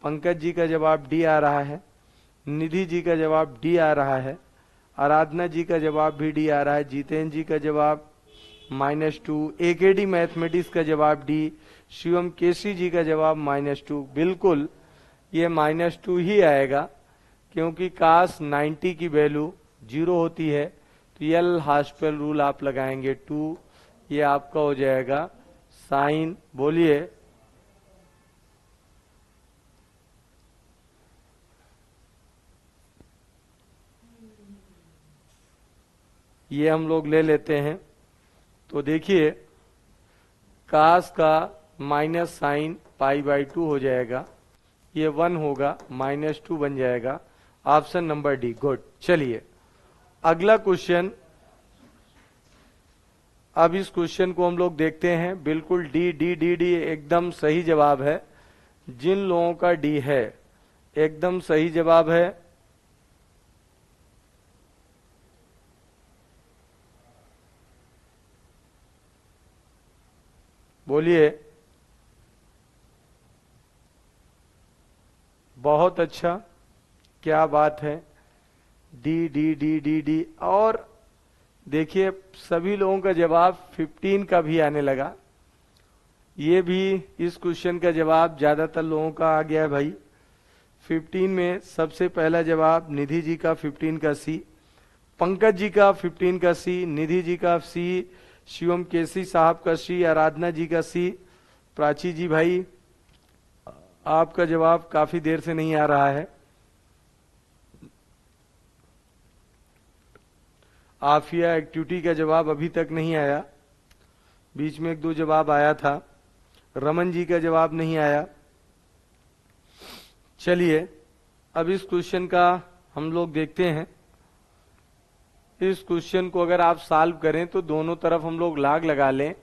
पंकज जी का जवाब डी आ रहा है। निधि जी का जवाब डी आ रहा है। आराधना जी का जवाब भी डी आ रहा है। जितेंद्र जी का जवाब -2, एकेडी मैथमेटिक्स का जवाब डी, शिवम केसी जी का जवाब -2। बिल्कुल ये -2 ही आएगा, क्योंकि काश 90 की वैल्यू 0 होती है तो एल हॉस्पिटल रूल आप लगाएंगे 2, ये आपका हो जाएगा साइन। बोलिए, ये हम लोग ले लेते हैं। तो देखिए, कास का माइनस साइन π/2 हो जाएगा, ये 1 होगा, -2 बन जाएगा। Option number D. गुड। चलिए अगला क्वेश्चन, अब इस क्वेश्चन को हम लोग देखते हैं। बिल्कुल डी डी डी डी एकदम सही जवाब है। जिन लोगों का डी है एकदम सही जवाब है। बोलिए, बहुत अच्छा, क्या बात है। D D D D D. और देखिए सभी लोगों का जवाब 15 का भी आने लगा। ये भी इस क्वेश्चन का जवाब ज्यादातर लोगों का आ गया है भाई। 15 में सबसे पहला जवाब निधि जी का 15 का सी, पंकज जी का 15 का सी, निधि जी का सी, शिवम केसी साहब का सी, आराधना जी का सी। प्राची जी भाई, आपका जवाब काफी देर से नहीं आ रहा है। आफिया एक्टिविटी का जवाब अभी तक नहीं आया, बीच में 1-2 जवाब आया था। रमन जी का जवाब नहीं आया। चलिए अब इस क्वेश्चन का हम लोग देखते हैं। इस क्वेश्चन को अगर आप सॉल्व करें तो दोनों तरफ हम लोग log लगा लें।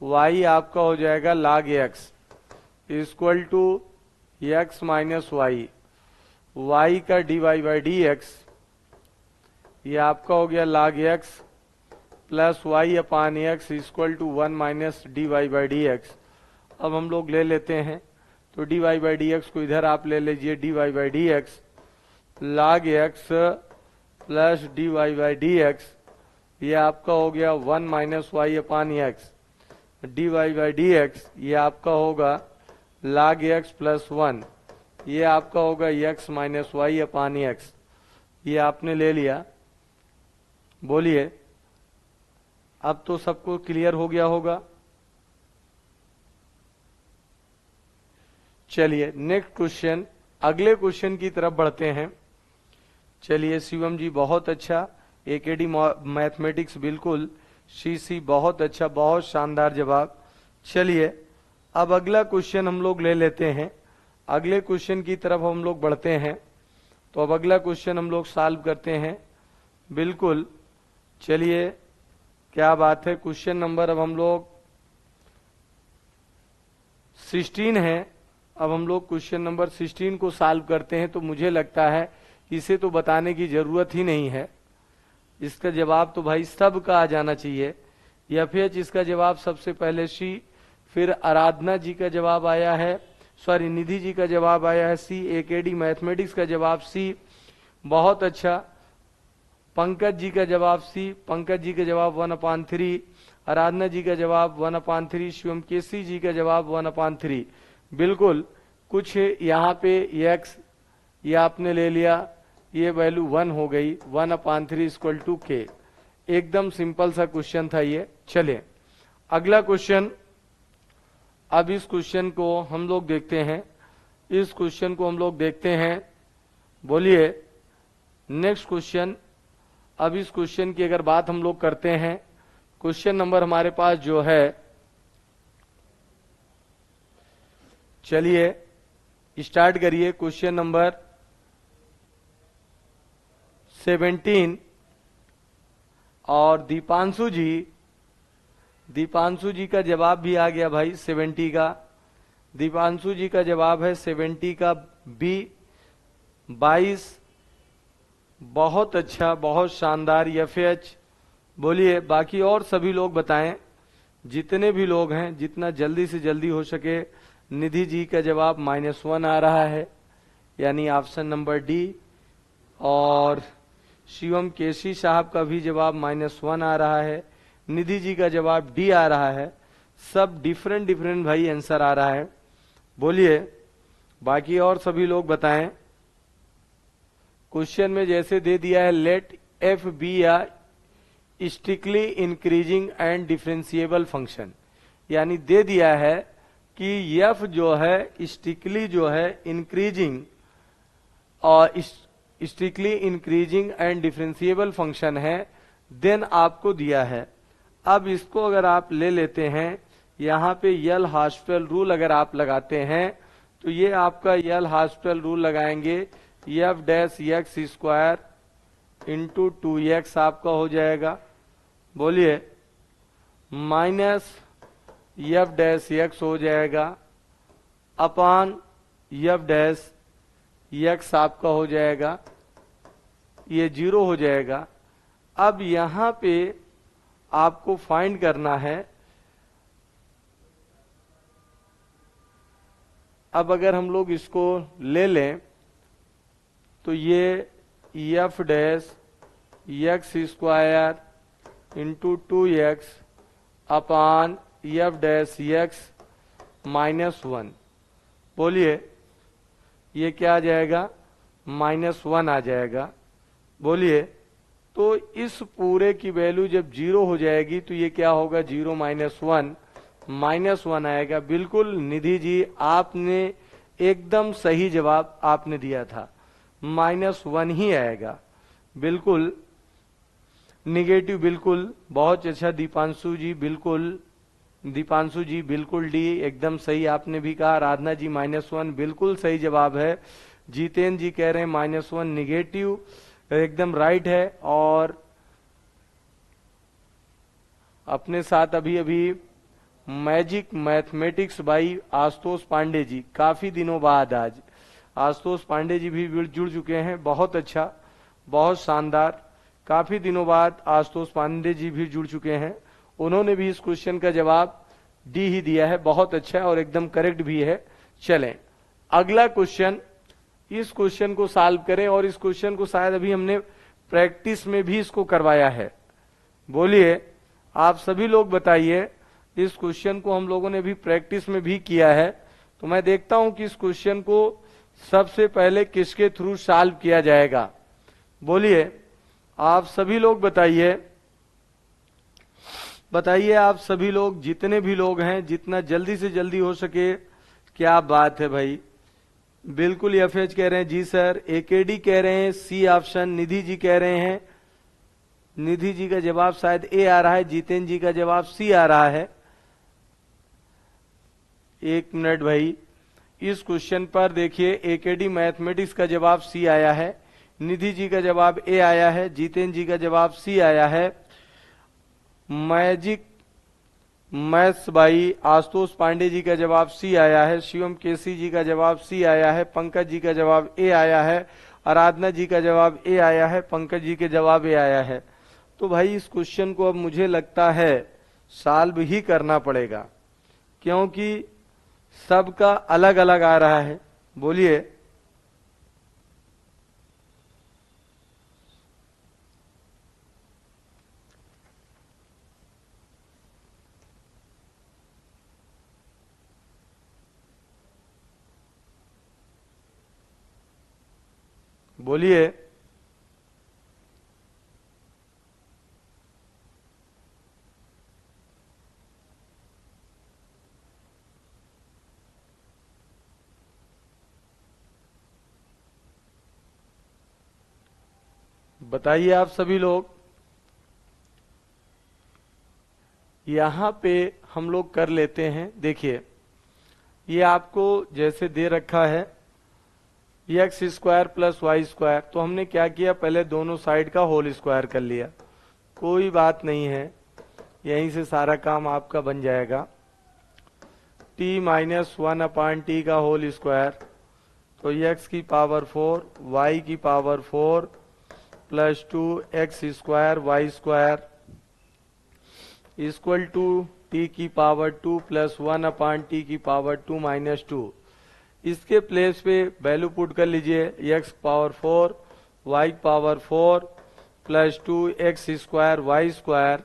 y आपका हो जाएगा log x equal to x minus Y, y का dy/dx, ये आपका हो गया log x plus y upon X equal to 1 minus dy/dx। अब हम लोग ले लेते हैं, तो dy/dx को इधर आप ले लीजिए, dy/dx log x plus dy/dx, ये आपका हो गया 1 माइनस वाई अपान एक्स, dy/dx ये आपका होगा log x प्लस 1, ये आपका होगा x माइनस वाई अपान एक्स। ये आपने ले लिया। बोलिए, अब तो सबको क्लियर हो गया होगा। चलिए नेक्स्ट क्वेश्चन, अगले क्वेश्चन की तरफ बढ़ते हैं। चलिए शिवम जी बहुत अच्छा, एकेडी मैथमेटिक्स बिल्कुल, सी बहुत अच्छा, बहुत शानदार जवाब। चलिए अब अगला क्वेश्चन हम लोग ले लेते हैं, अगले क्वेश्चन की तरफ हम लोग बढ़ते हैं। तो अब अगला क्वेश्चन हम लोग सॉल्व करते हैं, बिल्कुल। चलिए क्या बात है, क्वेश्चन नंबर अब हम लोग 16 है। अब हम लोग क्वेश्चन नंबर 16 को सॉल्व करते हैं। तो मुझे लगता है इसे तो बताने की जरूरत ही नहीं है, इसका जवाब तो भाई सबका आ जाना चाहिए। या फिर इसका जवाब सबसे पहले सी, फिर आराधना जी का जवाब आया है, सॉरी निधि जी का जवाब आया है सी, एकेडी मैथमेटिक्स का जवाब सी, बहुत अच्छा। पंकज जी का जवाब सी, पंकज जी का जवाब 1/3, आराधना जी का जवाब 1/3, शिवम केसी जी का जवाब 1/3, बिल्कुल। कुछ यहाँ पे एक्स ये आपने ले लिया, ये वैल्यू 1 हो गई, 1/3 = k। एकदम सिंपल सा क्वेश्चन था ये। चले अगला क्वेश्चन, अब इस क्वेश्चन को हम लोग देखते हैं, इस क्वेश्चन को हम लोग देखते हैं। बोलिए नेक्स्ट क्वेश्चन। अब इस क्वेश्चन की अगर बात हम लोग करते हैं, क्वेश्चन नंबर हमारे पास जो है, चलिए स्टार्ट करिए। क्वेश्चन नंबर 17 और दीपांशु जी का जवाब भी आ गया भाई 70 का। दीपांशु जी का जवाब है 70 का बी 22, बहुत अच्छा, बहुत शानदार। एफएच बोलिए, बाकी और सभी लोग बताएं, जितने भी लोग हैं जितना जल्दी से जल्दी हो सके। निधि जी का जवाब -1 आ रहा है, यानी ऑप्शन नंबर डी। और शिवम केसी साहब का भी जवाब -1 आ रहा है, निधि जी का जवाब डी आ रहा है। सब डिफरेंट डिफरेंट भाई आंसर आ रहा है। बोलिए बाकी और सभी लोग बताएं। क्वेश्चन में जैसे दे दिया है, लेट एफ बी या strictly increasing and differentiable function, यानी दे दिया है कि एफ जो है स्ट्रिक्टली जो है इंक्रीजिंग और strictly increasing and differentiable function है, देन आपको दिया है। अब इसको अगर आप ले लेते हैं, यहाँ पे यल हॉस्पिटल रूल अगर आप लगाते हैं, तो ये आपका यल हॉस्पिटल रूल लगाएंगे, F dash x square into 2x आपका हो जाएगा। बोलिए माइनस एफ डैश एक्स हो जाएगा अपान एफ डैश एक्स आपका हो जाएगा, ये 0 हो जाएगा। अब यहां पे आपको फाइंड करना है। अब अगर हम लोग इसको ले लें तो ये F dash x square into 2x upon F dash x -1, बोलिए ये क्या आ जाएगा, -1 आ जाएगा। बोलिए तो इस पूरे की वैल्यू जब 0 हो जाएगी तो ये क्या होगा, 0 - 1 आएगा। बिल्कुल निधि जी आपने एकदम सही जवाब आपने दिया था, -1 ही आएगा, बिल्कुल निगेटिव, बिल्कुल बहुत अच्छा। दीपांशु जी बिल्कुल, दीपांशु जी बिल्कुल डी एकदम सही आपने भी कहा। आराधना जी -1 बिल्कुल सही जवाब है। जीतेंद्र जी कह रहे हैं -1 निगेटिव, एकदम राइट है। और अपने साथ अभी अभी magic mathematics by Ashutosh Pande ji, काफी दिनों बाद आज आशुतोष पांडे जी भी जुड़ चुके हैं, बहुत अच्छा, बहुत शानदार। काफी दिनों बाद आशुतोष पांडे जी भी जुड़ चुके हैं, उन्होंने भी इस क्वेश्चन का जवाब डी ही दिया है, बहुत अच्छा है और एकदम करेक्ट भी है। चलें अगला क्वेश्चन, इस क्वेश्चन को सॉल्व करें। और इस क्वेश्चन को शायद अभी हमने प्रैक्टिस में भी इसको करवाया है। बोलिए आप सभी लोग बताइए, इस क्वेश्चन को हम लोगों ने भी प्रैक्टिस में भी किया है। तो मैं देखता हूं कि इस क्वेश्चन को सबसे पहले किसके थ्रू सॉल्व किया जाएगा। बोलिए आप सभी लोग बताइए, बताइए आप सभी लोग, जितने भी लोग हैं, जितना जल्दी से जल्दी हो सके क्या बात है भाई, बिल्कुल एफएच कह रहे हैं जी सर, एकेडी कह रहे हैं सी ऑप्शन, निधि जी कह रहे हैं, निधि जी का जवाब शायद ए आ रहा है, जितेंद्र जी का जवाब सी आ रहा है। एक मिनट भाई, इस क्वेश्चन पर देखिए एकेडी मैथमेटिक्स का जवाब सी आया है, निधि जी का जवाब ए आया है, जितेंद्र जी का जवाब सी आया है। मैजिक मैथ्स भाई आशुतोष पांडे जी का जवाब सी आया है, शिवम केसी जी का जवाब सी आया है, पंकज जी का जवाब ए आया है, आराधना जी का जवाब ए आया है, पंकज जी के जवाब ए आया है। तो भाई इस क्वेश्चन को अब मुझे लगता है सॉल्व ही करना पड़ेगा, क्योंकि सबका अलग अलग आ रहा है। बोलिए। बोलिए। बताइए आप सभी लोग। यहां पे हम लोग कर लेते हैं, देखिए ये आपको जैसे दे रखा है X square plus Y square, तो हमने क्या किया, पहले दोनों साइड का होल स्क्वायर कर लिया, कोई बात नहीं है, यहीं से सारा काम आपका बन जाएगा। t माइनस 1/t का होल स्क्वायर, तो x की पावर 4 y की power 4 plus 2 X square Y square equal to t की पावर 2 प्लस 1/t की पावर 2 माइनस 2। इसके प्लेस पे वैल्यू पुट कर लीजिए, x power 4 y power 4 plus 2 X square Y square,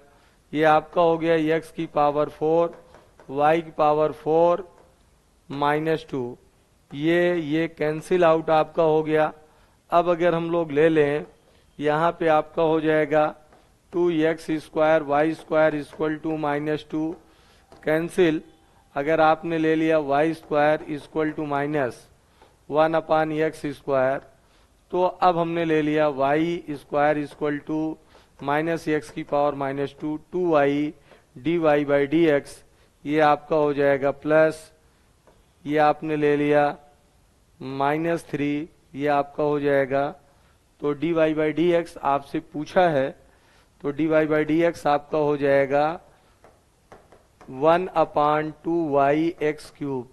ये आपका हो गया x की पावर 4 y की पावर 4 माइनस 2, ये कैंसिल आउट आपका हो गया। अब अगर हम लोग ले लें, यहाँ पे आपका हो जाएगा 2x square Y square equal to minus 2, cancel. अगर आपने ले लिया Y square equal to minus 1/x square, तो अब हमने ले लिया Y square equal to minus X की पावर माइनस 2 2y dy/dx, ये आपका हो जाएगा प्लस, ये आपने ले लिया -3, ये आपका हो जाएगा। तो dy/dx आपसे पूछा है, तो dy/dx आपका हो जाएगा 1/2y(x³),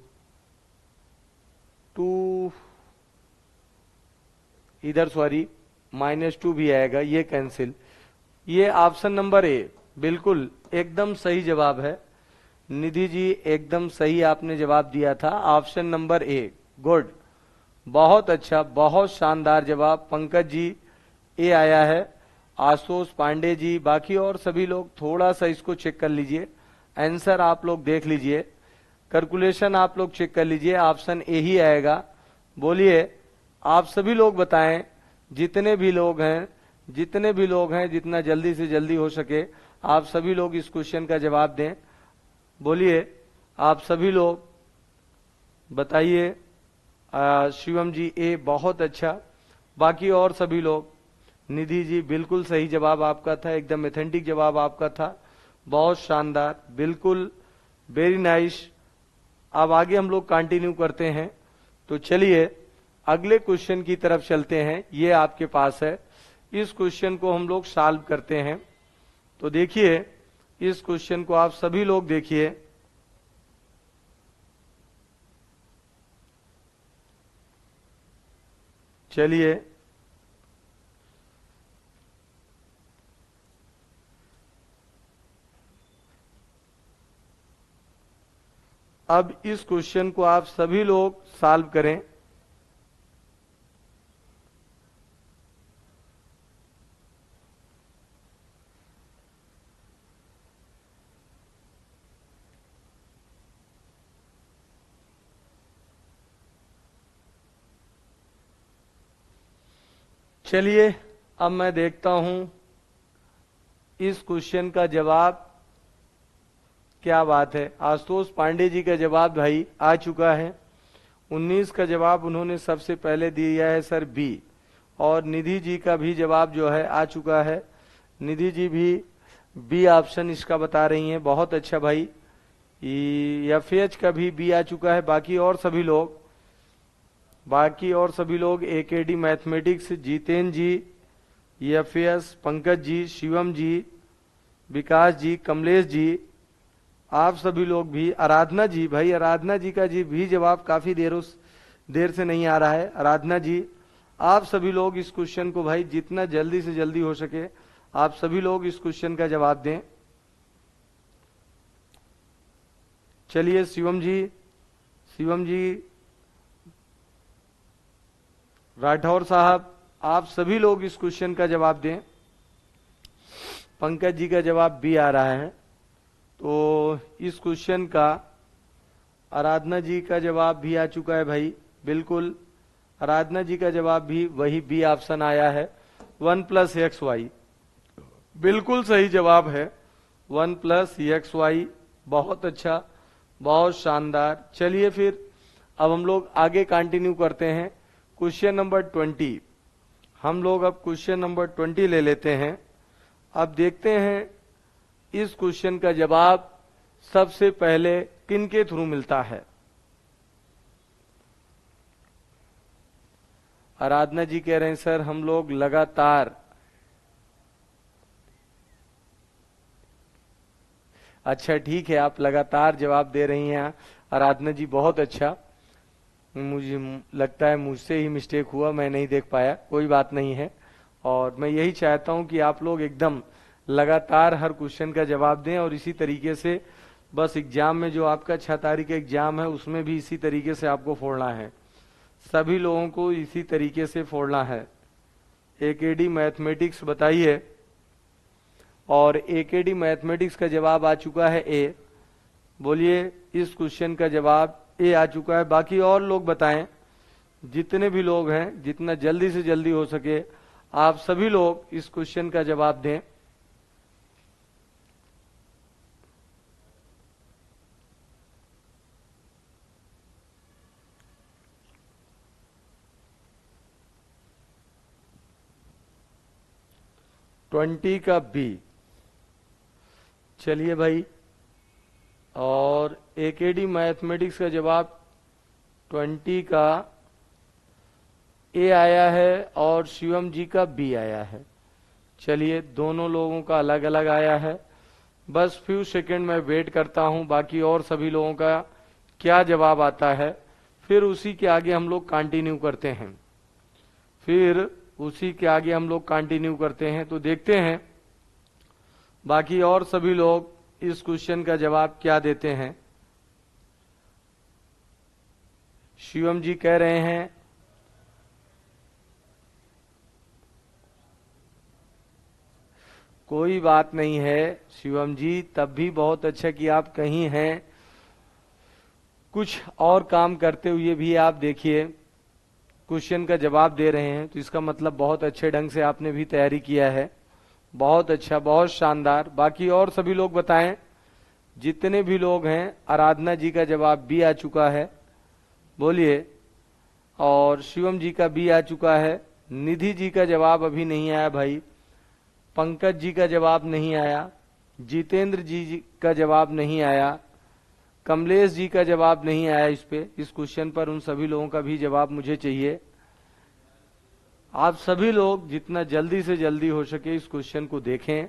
2 इधर सॉरी -2 भी आएगा, ये कैंसिल। ये ऑप्शन नंबर ए बिल्कुल एकदम सही जवाब है। निधि जी एकदम सही आपने जवाब दिया था, ऑप्शन नंबर ए, गुड, बहुत अच्छा, बहुत शानदार जवाब। पंकज जी ए आया है, आशुतोष पांडे जी, बाकी और सभी लोग थोड़ा सा इसको चेक कर लीजिए, आंसर आप लोग देख लीजिए, कैलकुलेशन आप लोग चेक कर लीजिए, ऑप्शन ए ही आएगा। बोलिए, आप सभी लोग बताएं, जितने भी लोग हैं, जितना जल्दी से जल्दी हो सके आप सभी लोग इस क्वेश्चन का जवाब दें। बोलिए, आप सभी लोग बताइए। शिवम जी ए, बहुत अच्छा, बाकी और सभी लोग। निधि जी बिल्कुल सही जवाब आपका था, एकदम ऑथेंटिक जवाब आपका था, बहुत शानदार, बिल्कुल वेरी नाइस। अब आगे हम लोग कंटिन्यू करते हैं, तो चलिए अगले क्वेश्चन की तरफ चलते हैं। ये आपके पास है, इस क्वेश्चन को हम लोग सॉल्व करते हैं। तो देखिए इस क्वेश्चन को आप सभी लोग देखिए, चलिए अब इस क्वेश्चन को आप सभी लोग सॉल्व करें। चलिए अब मैं देखता हूं इस क्वेश्चन का जवाब। क्या बात है, आशुतोष पांडे जी का जवाब भाई आ चुका है। 19 का जवाब उन्होंने सबसे पहले दिया है सर बी। और निधि जी का भी जवाब जो है आ चुका है। निधि जी भी बी ऑप्शन इसका बता रही हैं। बहुत अच्छा भाई। एफ का भी बी आ चुका है। बाकी और सभी लोग एकेडी मैथमेटिक्स, जितेन जी, एफ पंकज जी, शिवम जी, विकास जी, कमलेश जी, आप सभी लोग भी, आराधना जी, भाई आराधना जी का जी भी जवाब काफी देर से नहीं आ रहा है। आराधना जी, आप सभी लोग इस क्वेश्चन को भाई जितना जल्दी से जल्दी हो सके आप सभी लोग इस क्वेश्चन का जवाब दें। चलिए शिवम जी राठौर साहब, आप सभी लोग इस क्वेश्चन का जवाब दें। पंकज जी का जवाब बी आ रहा है। तो इस क्वेश्चन का आराधना जी का जवाब भी आ चुका है भाई। बिल्कुल, आराधना जी का जवाब भी वही बी ऑप्शन आया है, 1+xy। बिल्कुल सही जवाब है 1+xy। बहुत अच्छा, बहुत शानदार। चलिए फिर अब हम लोग आगे कंटिन्यू करते हैं। क्वेश्चन नंबर 20, हम लोग अब क्वेश्चन नंबर 20 ले लेते हैं। अब देखते हैं इस क्वेश्चन का जवाब सबसे पहले किनके थ्रू मिलता है। आराधना जी कह रहे हैं सर हम लोग लगातार। अच्छा ठीक है, आप लगातार जवाब दे रही हैं आराधना जी, बहुत अच्छा। मुझे लगता है मुझसे ही मिस्टेक हुआ, मैं नहीं देख पाया, कोई बात नहीं है। और मैं यही चाहता हूं कि आप लोग एकदम लगातार हर क्वेश्चन का जवाब दें और इसी तरीके से बस एग्जाम में जो आपका 6 तारीख का एग्जाम है उसमें भी इसी तरीके से आपको फोड़ना है। सभी लोगों को इसी तरीके से फोड़ना है। एकेडी मैथमेटिक्स बताइए। और एकेडी मैथमेटिक्स का जवाब आ चुका है ए। बोलिए, इस क्वेश्चन का जवाब ए आ चुका है। बाकी और लोग बताएं, जितने भी लोग हैं, जितना जल्दी से जल्दी हो सके आप सभी लोग इस क्वेश्चन का जवाब दें। ट्वेंटी का बी। चलिए भाई, और एकेडी मैथमेटिक्स का जवाब 20 का ए आया है और शिवम जी का बी आया है। चलिए, दोनों लोगों का अलग अलग आया है। बस फ्यू सेकंड में वेट करता हूं बाकी और सभी लोगों का क्या जवाब आता है, फिर उसी के आगे हम लोग कंटिन्यू करते हैं। तो देखते हैं बाकी और सभी लोग इस क्वेश्चन का जवाब क्या देते हैं। शिवम जी कह रहे हैं कोई बात नहीं है शिवम जी, तब भी बहुत अच्छा कि आप कहीं हैं, कुछ और काम करते हुए भी आप देखिए क्वेश्चन का जवाब दे रहे हैं, तो इसका मतलब बहुत अच्छे ढंग से आपने भी तैयारी किया है। बहुत अच्छा, बहुत शानदार। बाकी और सभी लोग बताएं, जितने भी लोग हैं। आराधना जी का जवाब भी आ चुका है, बोलिए। और शिवम जी का भी आ चुका है। निधि जी का जवाब अभी नहीं आया भाई। पंकज जी का जवाब नहीं आया। जितेंद्र जी का जवाब नहीं आया। कमलेश जी का जवाब नहीं आया। इस क्वेश्चन पर उन सभी लोगों का भी जवाब मुझे चाहिए। आप सभी लोग जितना जल्दी से जल्दी हो सके इस क्वेश्चन को देखें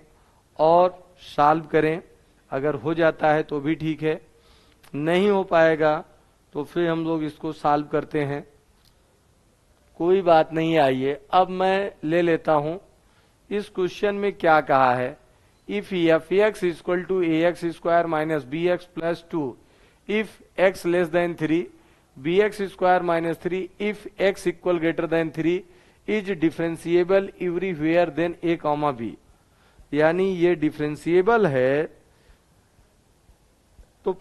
और सॉल्व करें। अगर हो जाता है तो भी ठीक है, नहीं हो पाएगा तो फिर हम लोग इसको सॉल्व करते हैं, कोई बात नहीं। आइए अब मैं ले लेता हूं इस क्वेश्चन में क्या कहा है। If f x equal to a x square minus b x plus 2, if x less than 3, b x square minus 3, if x equal greater than 3 is differentiable everywhere then a comma b. यानी ये differentiable है तो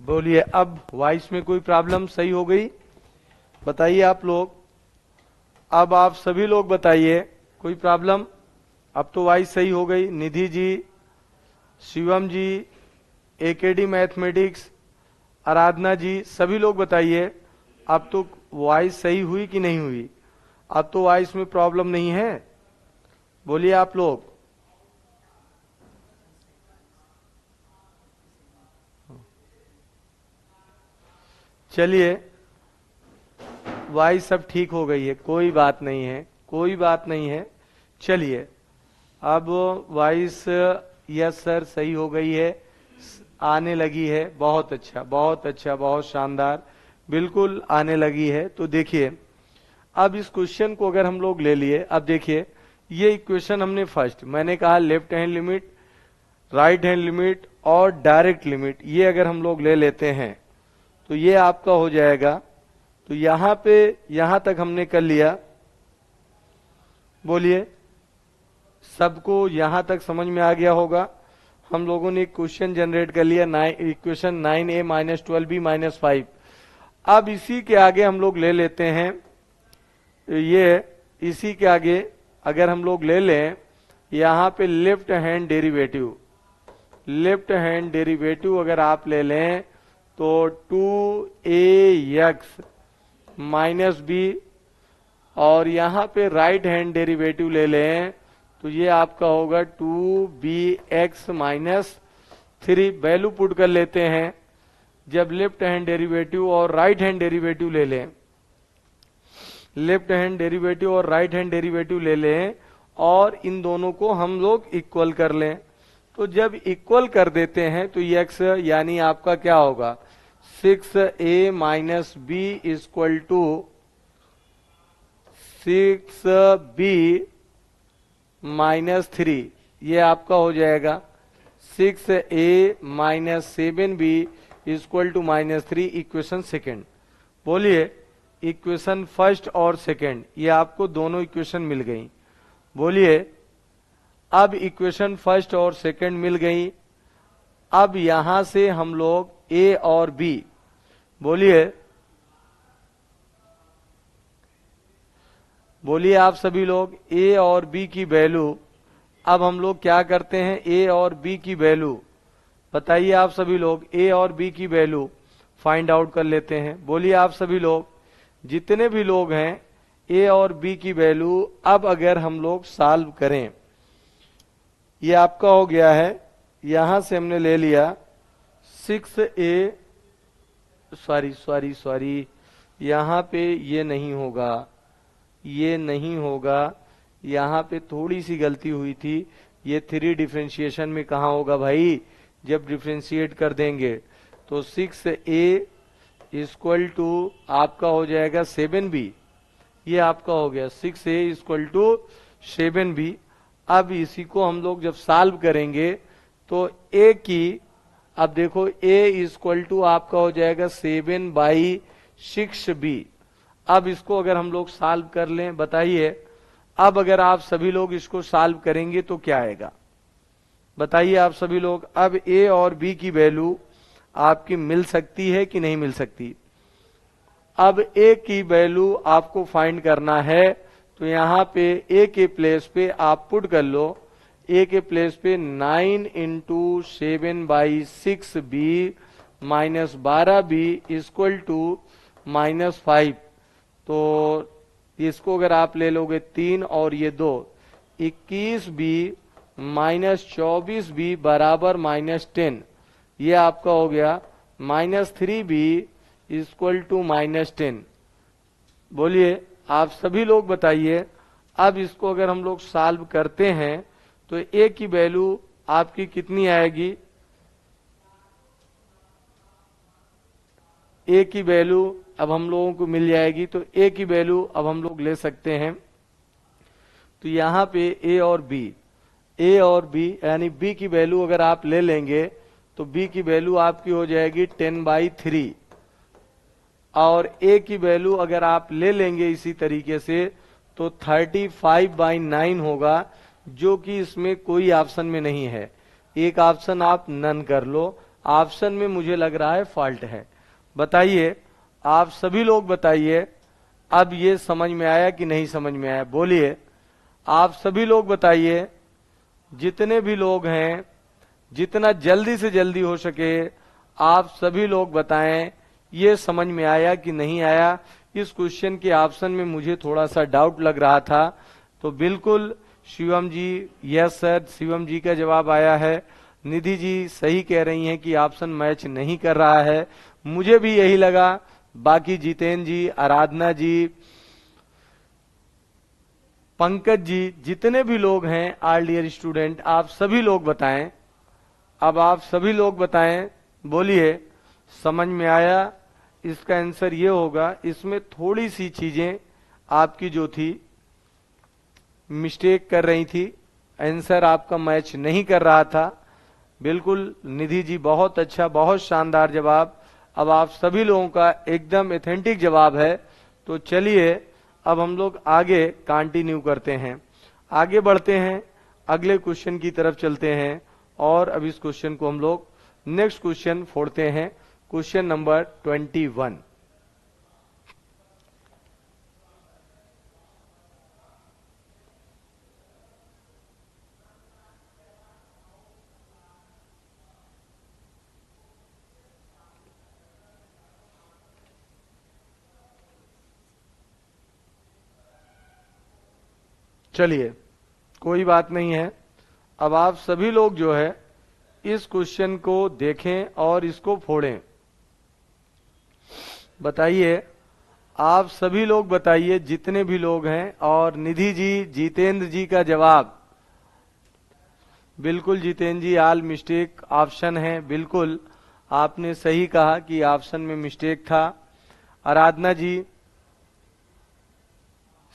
बोलिए, अब voice में कोई problem सही हो गई? बताइए आप लोग, अब आप सभी लोग बताइए, कोई प्रॉब्लम? अब तो वॉइस सही हो गई। निधि जी, शिवम जी, एकेडी मैथमेटिक्स, आराधना जी, सभी लोग बताइए, अब तो वॉइस सही हुई कि नहीं हुई? अब तो वॉइस में प्रॉब्लम नहीं है? बोलिए आप लोग। चलिए, वॉइस सब ठीक हो गई है, कोई बात नहीं है, कोई बात नहीं है। चलिए, अब वॉइस, यस सर, सही हो गई है, आने लगी है। बहुत अच्छा, बहुत अच्छा, बहुत शानदार, बिल्कुल आने लगी है। तो देखिए, अब इस क्वेश्चन को अगर हम लोग ले लिए, अब देखिए ये इक्वेशन हमने फर्स्ट, मैंने कहा left hand limit, right hand limit और डायरेक्ट लिमिट, ये अगर हम लोग ले लेते हैं तो ये आपका हो जाएगा। तो यहां पे, यहां तक हमने कर लिया। बोलिए, सबको यहां तक समझ में आ गया होगा? हम लोगों ने एक क्वेश्चन जनरेट कर लिया, equation 9a minus 12b minus 5। अब इसी के आगे हम लोग ले लेते हैं, ये इसी के आगे अगर हम लोग ले लें, यहां पे left hand derivative, left hand derivative अगर आप ले लें तो 2ax माइनस बी, और यहां पे राइट हैंड डेरिवेटिव ले लें तो ये आपका होगा 2bx माइनस 3। वैल्यू पुट कर लेते हैं। जब लेफ्ट हैंड डेरिवेटिव और राइट हैंड डेरिवेटिव ले लें, लेफ्ट हैंड डेरिवेटिव और राइट हैंड डेरिवेटिव ले लें और इन दोनों को हम लोग इक्वल कर लें, तो जब इक्वल कर देते हैं तो x यानी आपका क्या होगा, 6a minus b equal to 6b minus 3, ये आपका हो जाएगा 6a minus 7b equal to minus 3, equation second. बोलिए, इक्वेशन फर्स्ट और सेकेंड, ये आपको दोनों इक्वेशन मिल गई। बोलिए, अब इक्वेशन फर्स्ट और सेकेंड मिल गई। अब यहां से हम लोग ए और बी, बोलिए, बोलिए आप सभी लोग, ए और बी की वैल्यू, अब हम लोग क्या करते हैं, ए और बी की वैल्यू बताइए आप सभी लोग, ए और बी की वैल्यू फाइंड आउट कर लेते हैं। बोलिए आप सभी लोग, जितने भी लोग हैं, ए और बी की वैल्यू अब अगर हम लोग सॉल्व करें, ये आपका हो गया है, यहां से हमने ले लिया 6a, सॉरी, यहां पे ये नहीं होगा, ये नहीं होगा, यहां पे थोड़ी सी गलती हुई थी। ये 3 डिफरेंशिएशन में कहा होगा भाई, जब डिफरेंशिएट कर देंगे तो 6a इक्वल टू आपका हो जाएगा 7b, ये आपका हो गया 6a इक्वल टू 7b। अब इसी को हम लोग जब सॉल्व करेंगे तो a की, अब देखो a इक्वल टू आपका हो जाएगा 7/6b। अब इसको अगर हम लोग सॉल्व कर लें, बताइए, अब अगर आप सभी लोग इसको सॉल्व करेंगे तो क्या आएगा, बताइए आप सभी लोग। अब a और b की वैल्यू आपकी मिल सकती है कि नहीं मिल सकती? अब a की वैल्यू आपको फाइंड करना है, तो यहां पे a के प्लेस पे आप पुट कर लो, a के प्लेस पे 9 into 7/6b minus 12b equal to minus 5। तो इसको अगर आप ले लोगे 3 और ये 2, 21b माइनस 24b बराबर माइनस 10, ये आपका हो गया minus 3b equal to minus 10। बोलिए, आप सभी लोग बताइए, अब इसको अगर हम लोग सॉल्व करते हैं तो a की वैल्यू आपकी कितनी आएगी, a की वैल्यू अब हम लोगों को मिल जाएगी। तो a की वैल्यू अब हम लोग ले सकते हैं, तो यहां पे a और b यानी b की वैल्यू अगर आप ले लेंगे तो b की वैल्यू आपकी हो जाएगी 10/3, और a की वैल्यू अगर आप ले लेंगे इसी तरीके से तो 35/9 होगा, जो कि इसमें कोई ऑप्शन में नहीं है। एक ऑप्शन आप नन कर लो, ऑप्शन में मुझे लग रहा है फॉल्ट है। बताइए, आप सभी लोग बताइए, अब ये समझ में आया कि नहीं समझ में आया? बोलिए, आप सभी लोग बताइए, जितने भी लोग हैं, जितना जल्दी से जल्दी हो सके आप सभी लोग बताएं, ये समझ में आया कि नहीं आया? इस क्वेश्चन के ऑप्शन में मुझे थोड़ा सा डाउट लग रहा था, तो बिल्कुल शिवम जी, यस सर, शिवम जी का जवाब आया है। निधि जी सही कह रही हैं कि ऑप्शन मैच नहीं कर रहा है, मुझे भी यही लगा। बाकी जितेंद्र जी, आराधना जी, पंकज जी, जितने भी लोग हैं आल डियर स्टूडेंट, आप सभी लोग बताएं। अब आप सभी लोग बताएं, बोलिए, समझ में आया? इसका आंसर ये होगा। इसमें थोड़ी सी चीजें आपकी जो थी मिस्टेक कर रही थी, आंसर आपका मैच नहीं कर रहा था। बिल्कुल निधि जी, बहुत अच्छा, बहुत शानदार जवाब। अब आप सभी लोगों का एकदम ऑथेंटिक जवाब है। तो चलिए अब हम लोग आगे कंटिन्यू करते हैं, आगे बढ़ते हैं, अगले क्वेश्चन की तरफ चलते हैं। और अब इस क्वेश्चन को हम लोग नेक्स्ट क्वेश्चन फोड़ते हैं, क्वेश्चन नंबर 21। चलिए, कोई बात नहीं है। अब आप सभी लोग जो है इस क्वेश्चन को देखें और इसको फोड़ें। बताइए, आप सभी लोग बताइए, जितने भी लोग हैं। और निधि जी, जितेंद्र जी का जवाब बिल्कुल, जितेंद्र जी, आल मिस्टेक ऑप्शन है। बिल्कुल आपने सही कहा कि ऑप्शन में मिस्टेक था। आराधना जी,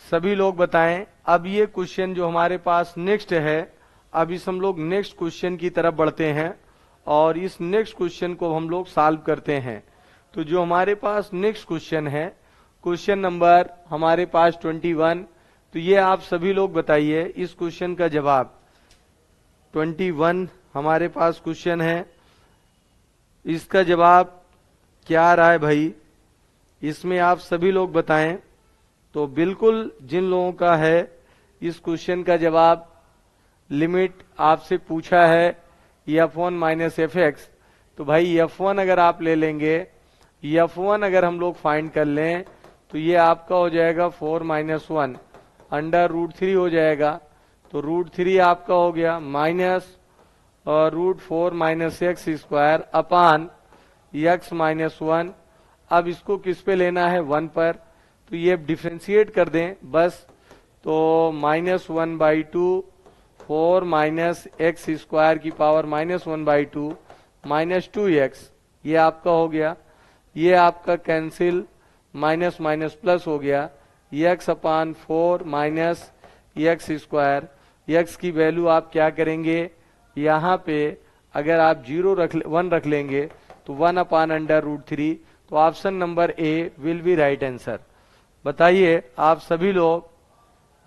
सभी लोग बताएं। अब ये क्वेश्चन जो हमारे पास नेक्स्ट है, अब इस हम लोग नेक्स्ट क्वेश्चन की तरफ बढ़ते हैं और इस नेक्स्ट क्वेश्चन को हम लोग सॉल्व करते हैं। तो जो हमारे पास नेक्स्ट क्वेश्चन है, क्वेश्चन नंबर हमारे पास 21। तो ये आप सभी लोग बताइए इस क्वेश्चन का जवाब। 21 हमारे पास क्वेश्चन है, इसका जवाब क्या आ रहा है भाई? इसमें आप सभी लोग बताएं। तो बिल्कुल जिन लोगों का है इस क्वेश्चन का जवाब, लिमिट आपसे पूछा है f1 माइनस एफ एक्स। तो भाई f1 अगर आप ले लेंगे, f1 अगर हम लोग फाइंड कर लें, तो ये आपका हो जाएगा 4 माइनस 1 अंडर रूट 3 हो जाएगा। तो रूट 3 आपका हो गया माइनस और root 4 minus x square upon x minus 1। अब इसको किस पे लेना है? 1 पर। तो ये डिफ्रेंशिएट कर दें बस। तो -1/2 4 माइनस एक्स स्क्वायर की पावर -1/2 माइनस 2x, ये आपका हो गया। ये आपका कैंसिल, माइनस माइनस प्लस हो गया। x upon 4 minus x square. x की वैल्यू आप क्या करेंगे? यहाँ पे अगर आप 1 रख लेंगे तो 1 अपान अंडर रूट 3। तो option number a will be right answer. बताइए आप सभी लोग,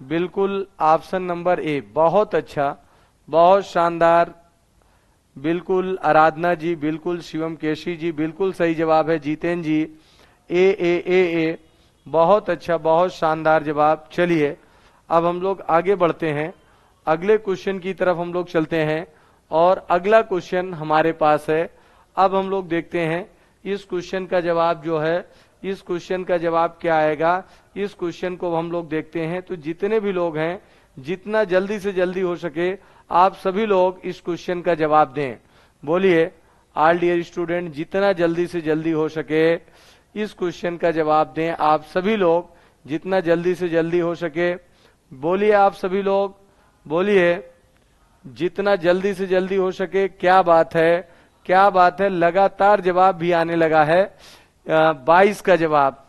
बिल्कुल ऑप्शन नंबर ए, बहुत अच्छा, बहुत शानदार। बिल्कुल आराधना जी, बिल्कुल शिवम केशी जी, बिल्कुल सही जवाब है। जितेंद्र जी, ए, बहुत अच्छा, बहुत शानदार जवाब। चलिए अब हम लोग आगे बढ़ते हैं, अगले क्वेश्चन की तरफ हम लोग चलते हैं। और अगला क्वेश्चन हमारे पास है। अब हम लोग देखते हैं इस क्वेश्चन का जवाब जो है, इस क्वेश्चन का जवाब क्या आएगा, इस क्वेश्चन को हम लोग देखते हैं। तो जितने भी लोग हैं, जितना जल्दी से जल्दी हो सके आप सभी लोग इस क्वेश्चन का जवाब दें। बोलिए ऑल डियर स्टूडेंट, जितना जल्दी से जल्दी हो सके इस क्वेश्चन का जवाब दें। आप सभी लोग जितना जल्दी से जल्दी हो सके बोलिए, आप सभी लोग बोलिए, जितना जल्दी से जल्दी हो सके। क्या बात है, क्या बात है, लगातार जवाब भी आने लगा है। 22 का जवाब,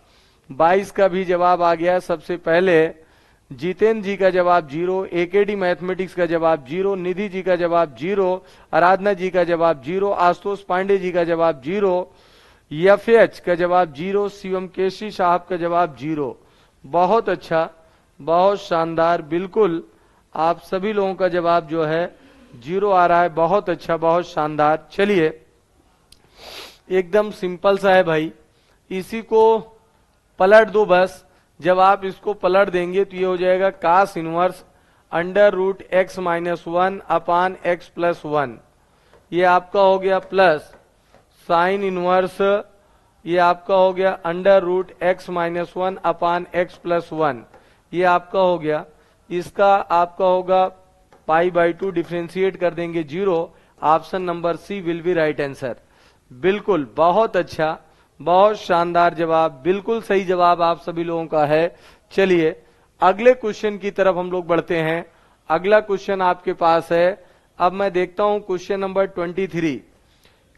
22 का भी जवाब आ गया। सबसे पहले जितेंद्र जी का जवाब 0, एकेडी मैथमेटिक्स का जवाब 0, निधि जी का जवाब 0, आराधना जी का जवाब 0, आशुतोष पांडे जी का जवाब 0, एफ का जवाब 0, शिवम केशी साहब का जवाब 0। बहुत अच्छा, बहुत शानदार। बिल्कुल आप सभी लोगों का जवाब जो है 0 आ रहा है। बहुत अच्छा, बहुत शानदार। चलिए एकदम सिंपल सा है भाई, इसी को पलट दो बस। जब आप इसको पलट देंगे तो ये हो जाएगा cos inverse under root x minus one upon x plus one, ये आपका हो गया प्लस साइन इनवर्स, ये आपका हो गया under root x minus one upon x plus one, ये आपका हो गया। इसका आपका होगा पाई बाई टू, डिफ्रेंशिएट कर देंगे zero. Option number C will be right answer. बिल्कुल, बहुत अच्छा, बहुत शानदार जवाब, बिल्कुल सही जवाब आप सभी लोगों का है। चलिए अगले क्वेश्चन की तरफ हम लोग बढ़ते हैं। अगला क्वेश्चन आपके पास है, अब मैं देखता हूं क्वेश्चन नंबर 23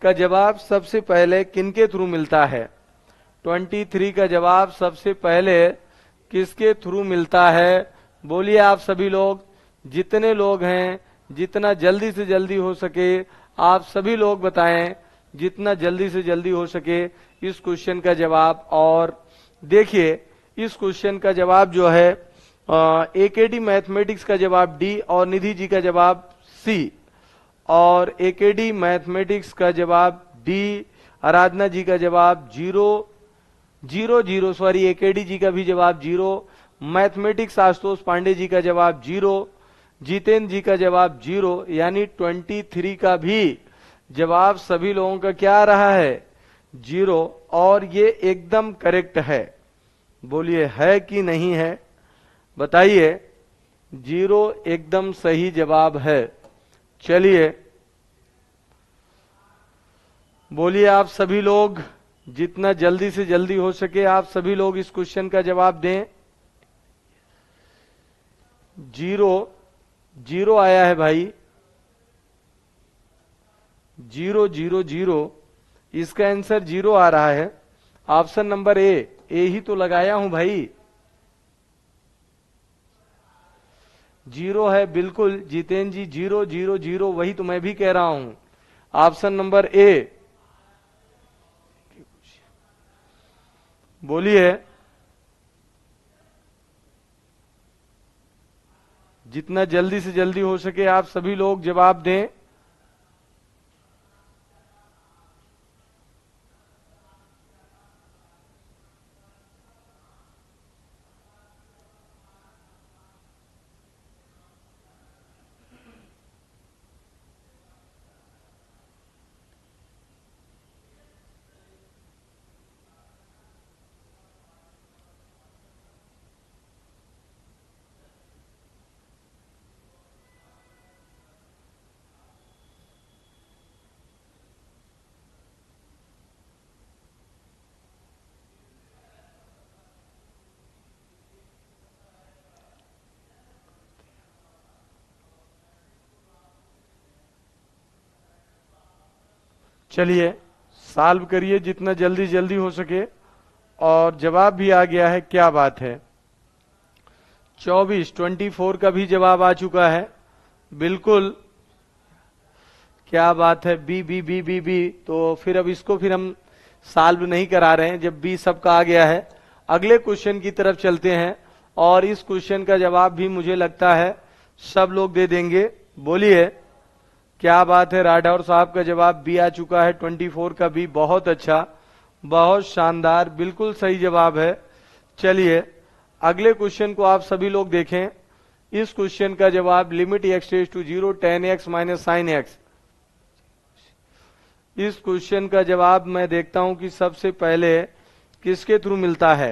का जवाब सबसे पहले किनके थ्रू मिलता है। 23 का जवाब सबसे पहले किसके थ्रू मिलता है, बोलिए आप सभी लोग, जितने लोग हैं, जितना जल्दी से जल्दी हो सके आप सभी लोग बताएं, जितना जल्दी से जल्दी हो सके इस क्वेश्चन का जवाब। और देखिए इस क्वेश्चन का जवाब जो है एकेडी मैथमेटिक्स का जवाब डी और निधि जी का जवाब सी, और एकेडी मैथमेटिक्स का जवाब डी, आराधना जी का जवाब 0 सॉरी एकेडी जी का भी जवाब 0, मैथमेटिक्स आशुतोष पांडे जी का जवाब 0, जितेंद्र जी का जवाब 0, यानी 23 का भी जवाब सभी लोगों का क्या रहा है 0, और ये एकदम करेक्ट है। बोलिए है कि नहीं है, बताइए। 0 एकदम सही जवाब है। चलिए बोलिए आप सभी लोग, जितना जल्दी से जल्दी हो सके आप सभी लोग इस क्वेश्चन का जवाब दें। 0 आया है भाई, 0 इसका आंसर 0 आ रहा है। ऑप्शन नंबर ए ही तो लगाया हूं भाई, 0 है बिल्कुल जितेंद्र जी, 0 वही तो मैं भी कह रहा हूं। ऑप्शन नंबर ए, बोलिए जितना जल्दी से जल्दी हो सके आप सभी लोग जवाब दें। चलिए सॉल्व करिए जितना जल्दी जल्दी हो सके, और जवाब भी आ गया है, क्या बात है। 24 का भी जवाब आ चुका है, बिल्कुल क्या बात है। B b b b b, तो फिर अब इसको फिर हम सॉल्व नहीं करा रहे हैं, जब बी सबका आ गया है। अगले क्वेश्चन की तरफ चलते हैं, और इस क्वेश्चन का जवाब भी मुझे लगता है सब लोग दे देंगे। बोलिए क्या बात है, राठौर साहब का जवाब बी आ चुका है, 24 का भी, बहुत अच्छा, बहुत शानदार, बिल्कुल सही जवाब है। चलिए अगले क्वेश्चन को आप सभी लोग देखें। इस क्वेश्चन का जवाब limit x tends to 0 tan x minus sine x, इस क्वेश्चन का जवाब मैं देखता हूं कि सबसे पहले किसके थ्रू मिलता है।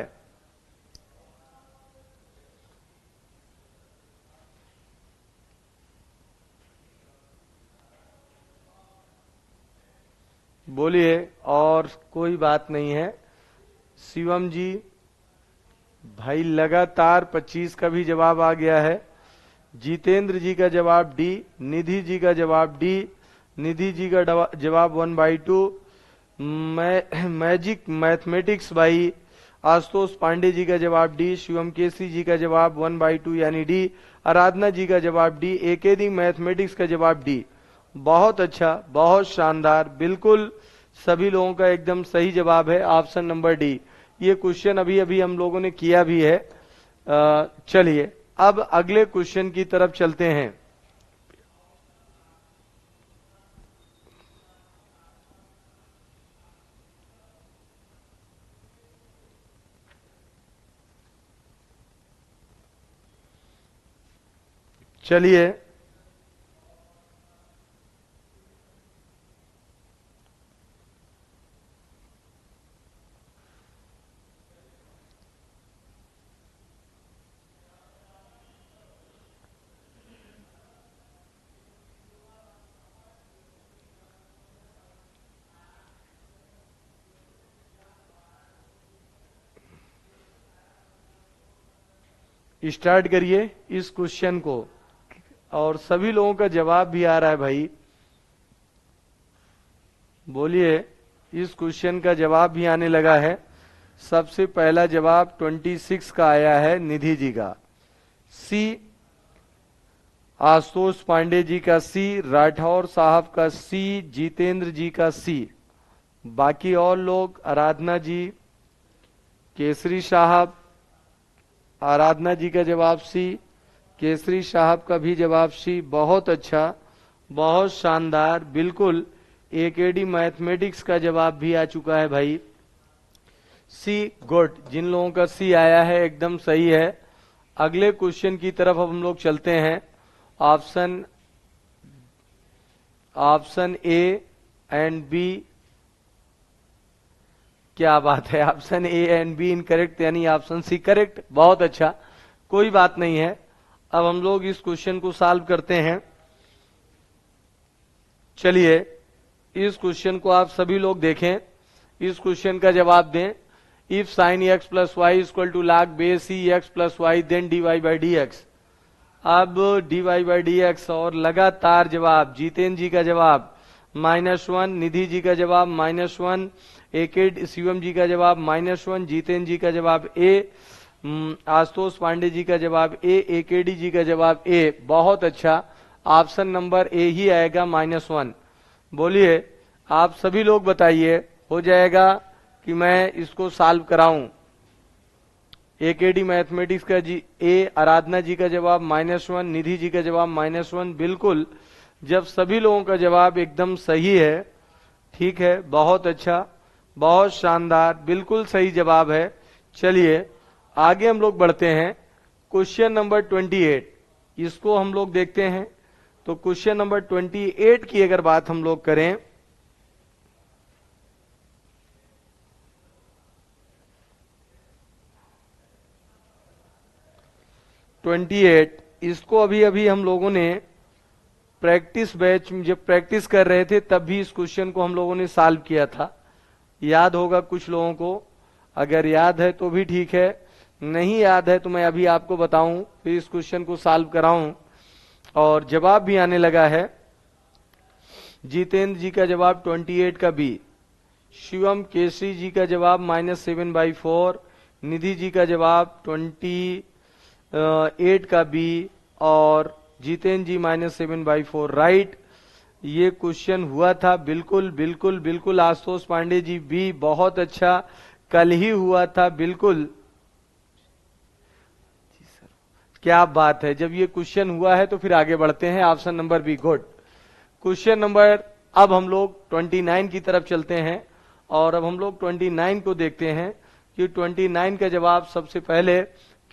बोलिए, और कोई बात नहीं है। शिवम जी भाई लगातार 25 का भी जवाब आ गया है। जितेंद्र जी का जवाब डी, निधि जी का जवाब डी, निधि जी का जवाब 1/2, मैजिक मैथमेटिक्स भाई आशुतोष पांडे जी का जवाब डी, शिवम केसी जी का जवाब 1/2 यानी डी, आराधना जी का जवाब डी, एकेडी मैथमेटिक्स का जवाब डी। बहुत अच्छा, बहुत शानदार, बिल्कुल सभी लोगों का एकदम सही जवाब है ऑप्शन नंबर डी। ये क्वेश्चन अभी अभी हम लोगों ने किया भी है। चलिए अब अगले क्वेश्चन की तरफ चलते हैं। चलिए स्टार्ट करिए इस क्वेश्चन को, और सभी लोगों का जवाब भी आ रहा है भाई। बोलिए, इस क्वेश्चन का जवाब भी आने लगा है। सबसे पहला जवाब 26 का आया है निधि जी का, सी। आशुतोष पांडे जी का सी, राठौर साहब का सी, जितेंद्र जी का सी। बाकी और लोग, आराधना जी, केसरी साहब, आराधना जी का जवाब सी, केसरी साहब का भी जवाब सी। बहुत अच्छा, बहुत शानदार, बिल्कुल एकेडी मैथमेटिक्स का जवाब भी आ चुका है भाई, सी। गुड, जिन लोगों का सी आया है एकदम सही है। अगले क्वेश्चन की तरफ अब हम लोग चलते हैं। ऑप्शन ए एंड बी, क्या बात है, option a and b incorrect, यानी ऑप्शन सी करेक्ट। बहुत अच्छा, कोई बात नहीं है। अब हम लोग इस क्वेश्चन को सॉल्व करते हैं। चलिए, इस क्वेश्चन को आप सभी लोग देखें, इस क्वेश्चन का जवाब दें। If sine x plus y equal to log base c x plus y then d Y by D x. अब d Y by D x, और लगातार जवाब, जितेंद्र जी का जवाब -1, निधि जी का जवाब -1, एकेड शिवम जी का जवाब -1, जितेंद्र जी का जवाब ए, आशुतोष पांडे जी का जवाब ए, एकेडी जी का जवाब ए। बहुत अच्छा, ऑप्शन नंबर ए ही आएगा -1। बोलिए, आप सभी लोग बताइए, हो जाएगा कि मैं इसको सॉल्व कराऊं? एकेडी मैथमेटिक्स का जी ए, आराधना जी का जवाब -1, निधि जी का जवाब -1। बिल्कुल, जब सभी लोगों का जवाब एकदम सही है, ठीक है, बहुत अच्छा, बहुत शानदार, बिल्कुल सही जवाब है। चलिए आगे हम लोग बढ़ते हैं। क्वेश्चन नंबर 28, इसको हम लोग देखते हैं। तो क्वेश्चन नंबर 28 की अगर बात हम लोग करें, इसको अभी अभी हम लोगों ने प्रैक्टिस बैच में जब प्रैक्टिस कर रहे थे तब भी इस क्वेश्चन को हम लोगों ने सॉल्व किया था। याद होगा कुछ लोगों को, अगर याद है तो भी ठीक है, नहीं याद है तो मैं अभी आपको बताऊं, फिर इस क्वेश्चन को सॉल्व कराऊं। और जवाब भी आने लगा है। जितेंद्र जी का जवाब 28 का बी, शिवम केसरी जी का जवाब -7/4, निधि जी का जवाब 28 का बी, और जितेंद्र जी -7/4 राइट। ये क्वेश्चन हुआ था, बिल्कुल बिल्कुल बिल्कुल। आशुतोष पांडे जी भी, बहुत अच्छा, कल ही हुआ था, बिल्कुल। क्या बात है, जब ये क्वेश्चन हुआ है तो फिर आगे बढ़ते हैं। Option number b, good. Question number, अब हम लोग 29 की तरफ चलते हैं, और अब हम लोग 29 को देखते हैं कि 29 का जवाब सबसे पहले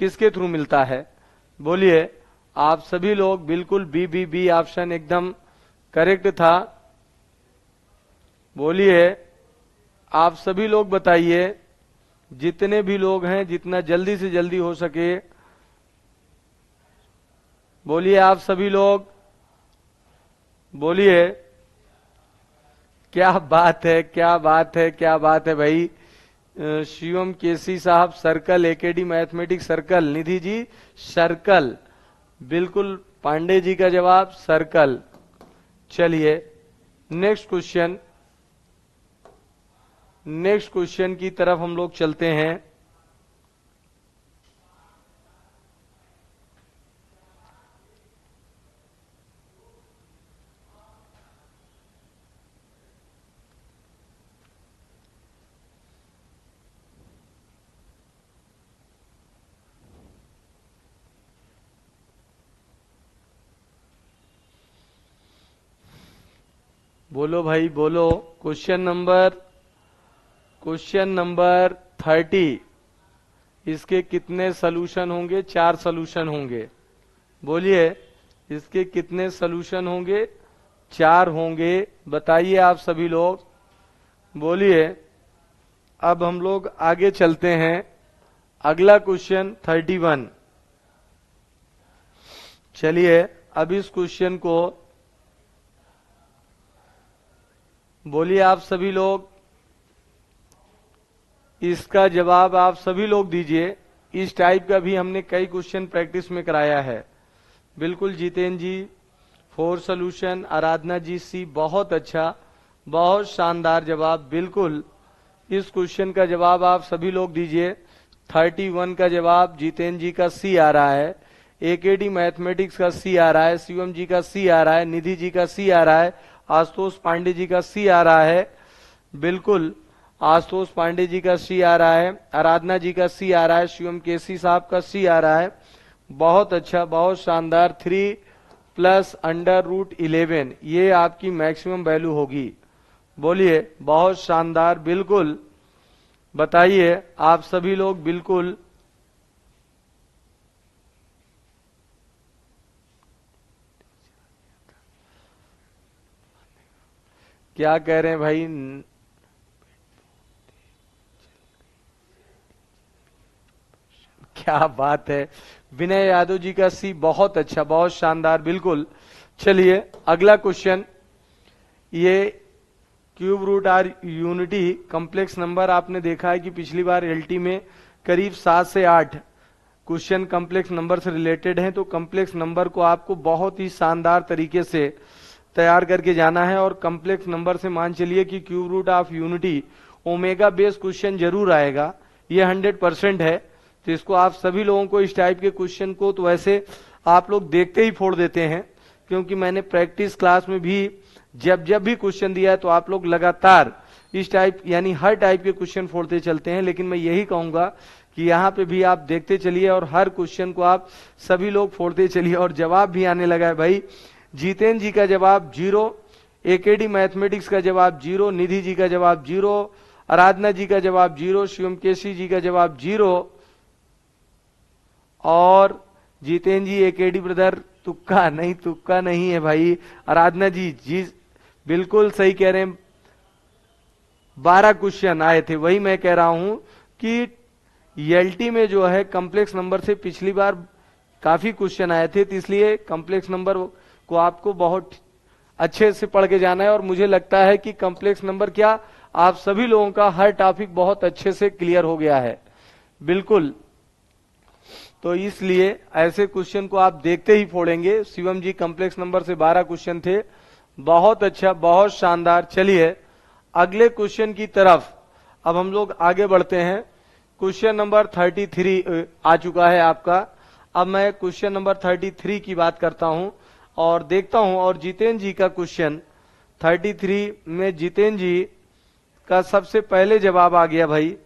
किसके थ्रू मिलता है। बोलिए, आप सभी लोग, बिल्कुल बी बी बी ऑप्शन एकदम करेक्ट था। बोलिए, आप सभी लोग बताइए, जितने भी लोग हैं, जितना जल्दी से जल्दी हो सके बोलिए, आप सभी लोग बोलिए। क्या बात है, क्या बात है, क्या बात है भाई। शिवम केसी साहब circle, एकेडी mathematics circle, Nidhi ji circle, बिल्कुल। पांडे जी का जवाब सर्कल। चलिए नेक्स्ट क्वेश्चन की तरफ हम लोग चलते हैं। बोलो भाई बोलो। क्वेश्चन नंबर 30, इसके कितने सलूशन होंगे? 4 सलूशन होंगे। बोलिए, इसके कितने सॉल्यूशन होंगे? 4 होंगे। बताइए आप सभी लोग, बोलिए। अब हम लोग आगे चलते हैं। अगला क्वेश्चन 31। चलिए अब इस क्वेश्चन को बोलिए आप सभी लोग, इसका जवाब आप सभी लोग दीजिए। इस टाइप का भी हमने कई क्वेश्चन प्रैक्टिस में कराया है। बिल्कुल जितेंद्र जी 4 सॉल्यूशन, आराधना जी सी, बहुत अच्छा, बहुत शानदार जवाब। बिल्कुल इस क्वेश्चन का जवाब आप सभी लोग दीजिए। 31 का जवाब जितेंद्र जी का सी आ रहा है, एकेडी मैथमेटिक्स का सी आ रहा है, शिवम जी का सी आ रहा है, निधि जी का सी आ रहा है, आशुतोष पांडे जी का सी आ रहा है। बिल्कुल आशुतोष पांडे जी का सी आ रहा है, आराधना जी का सी आ रहा है, शिवम केसी साहब का सी आ रहा है। बहुत अच्छा, बहुत शानदार। 3 प्लस अंडर रूट 11 ये आपकी मैक्सिमम वैल्यू होगी। बोलिए, बहुत शानदार। बिल्कुल बताइए आप सभी लोग, बिल्कुल क्या कह रहे हैं भाई? क्या बात है। विनय यादव जी का सी, बहुत अच्छा, बहुत शानदार। बिल्कुल चलिए अगला क्वेश्चन। ये cube root are unity complex number, आपने देखा है कि पिछली बार एलटी में करीब 7 से 8 क्वेश्चन कॉम्प्लेक्स नंबर से रिलेटेड हैं। तो कॉम्प्लेक्स नंबर को आपको बहुत ही शानदार तरीके से तैयार करके जाना है। और कॉम्प्लेक्स नंबर से मान चलिए कि cube root of unity omega based question जरूर आएगा, ये 100% है। तो इसको आप सभी लोगों को, इस टाइप के क्वेश्चन को तो वैसे आप लोग देखते ही फोड़ देते हैं, क्योंकि मैंने प्रैक्टिस क्लास में भी जब जब भी क्वेश्चन दिया है तो आप लोग लगातार इस टाइप यानी हर टाइप के क्वेश्चन फोड़ते चलते हैं। लेकिन मैं यही कहूंगा कि यहाँ पे भी आप देखते चलिए और हर क्वेश्चन को आप सभी लोग फोड़ते चलिए। और जवाब भी आने लगा है भाई। जितेंद्र जी का जवाब 0, एकेडी मैथमेटिक्स का जवाब 0, निधि जी का जवाब 0, आराधना जी का जवाब 0, शिवम केसी जी का जवाब 0, और जितेंद्र जी एकेडी ब्रदर तुक्का नहीं, तुक्का नहीं है भाई। आराधना जी बिल्कुल सही कह रहे हैं। 12 क्वेश्चन आए थे, वही मैं कह रहा हूं कि एलटी में जो है कॉम्प्लेक्स नंबर से पिछली बार काफी क्वेश्चन आए थे, तो इसलिए कॉम्प्लेक्स नंबर को आपको बहुत अच्छे से पढ़ के जाना है। और मुझे लगता है कि कॉम्प्लेक्स नंबर क्या, आप सभी लोगों का हर टॉपिक बहुत अच्छे से क्लियर हो गया है। बिल्कुल, तो इसलिए ऐसे क्वेश्चन को आप देखते ही फोड़ेंगे। शिवम जी कॉम्प्लेक्स नंबर से 12 क्वेश्चन थे, बहुत अच्छा, बहुत शानदार। चलिए अगले क्वेश्चन की तरफ अब हम लोग आगे बढ़ते हैं। क्वेश्चन नंबर 33 आ चुका है आपका। अब मैं क्वेश्चन नंबर 33 की बात करता हूं और देखता हूं। और जितेंद्र जी का क्वेश्चन 33 में जितेंद्र जी का सबसे पहले जवाब आ गया भाई।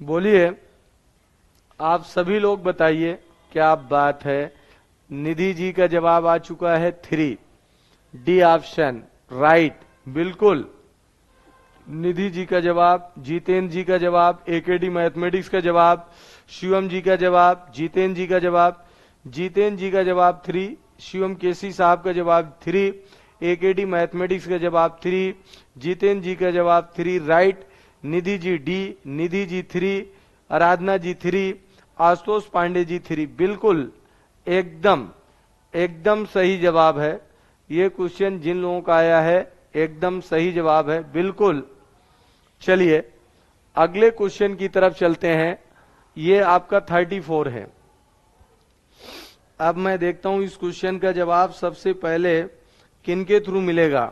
बोलिए आप सभी लोग, बताइए क्या बात है। निधि जी का जवाब आ चुका है 3, डी ऑप्शन राइट। बिल्कुल निधि जी का जवाब, जितेंद्र जी का जवाब, एकेडी मैथमेटिक्स का जवाब, शिवम जी का जवाब, जितेंद्र जी का जवाब, जितेंद्र जी का जवाब 3, शिवम केसी साहब का जवाब 3, एकेडी मैथमेटिक्स का जवाब 3, जितेंद्र जी का जवाब 3 right, Nidhi G D, Nidhi ji 3, आराधना जी 3, आशुतोष पांडे जी 3। बिल्कुल एकदम एकदम सही जवाब है। ये क्वेश्चन जिन लोगों का आया है एकदम सही जवाब है। बिल्कुल चलिए अगले क्वेश्चन की तरफ चलते हैं। ये आपका 34 है। अब मैं देखता हूं इस क्वेश्चन का जवाब सबसे पहले किनके थ्रू मिलेगा।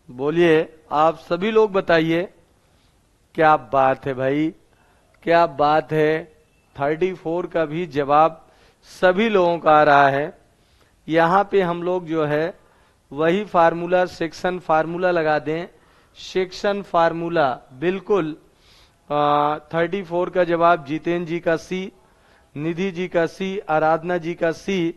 बोलिए आप सभी लोग, बताइए क्या बात है भाई, क्या बात है। 34 का भी जवाब सभी लोगों का आ रहा है। यहां पे हम लोग जो है वही फार्मूला, सेक्शन फार्मूला लगा दें। सेक्शन फार्मूला बिल्कुल 34 का जवाब जितेंद्र जी का सी, निधि जी का सी, आराधना जी का सी,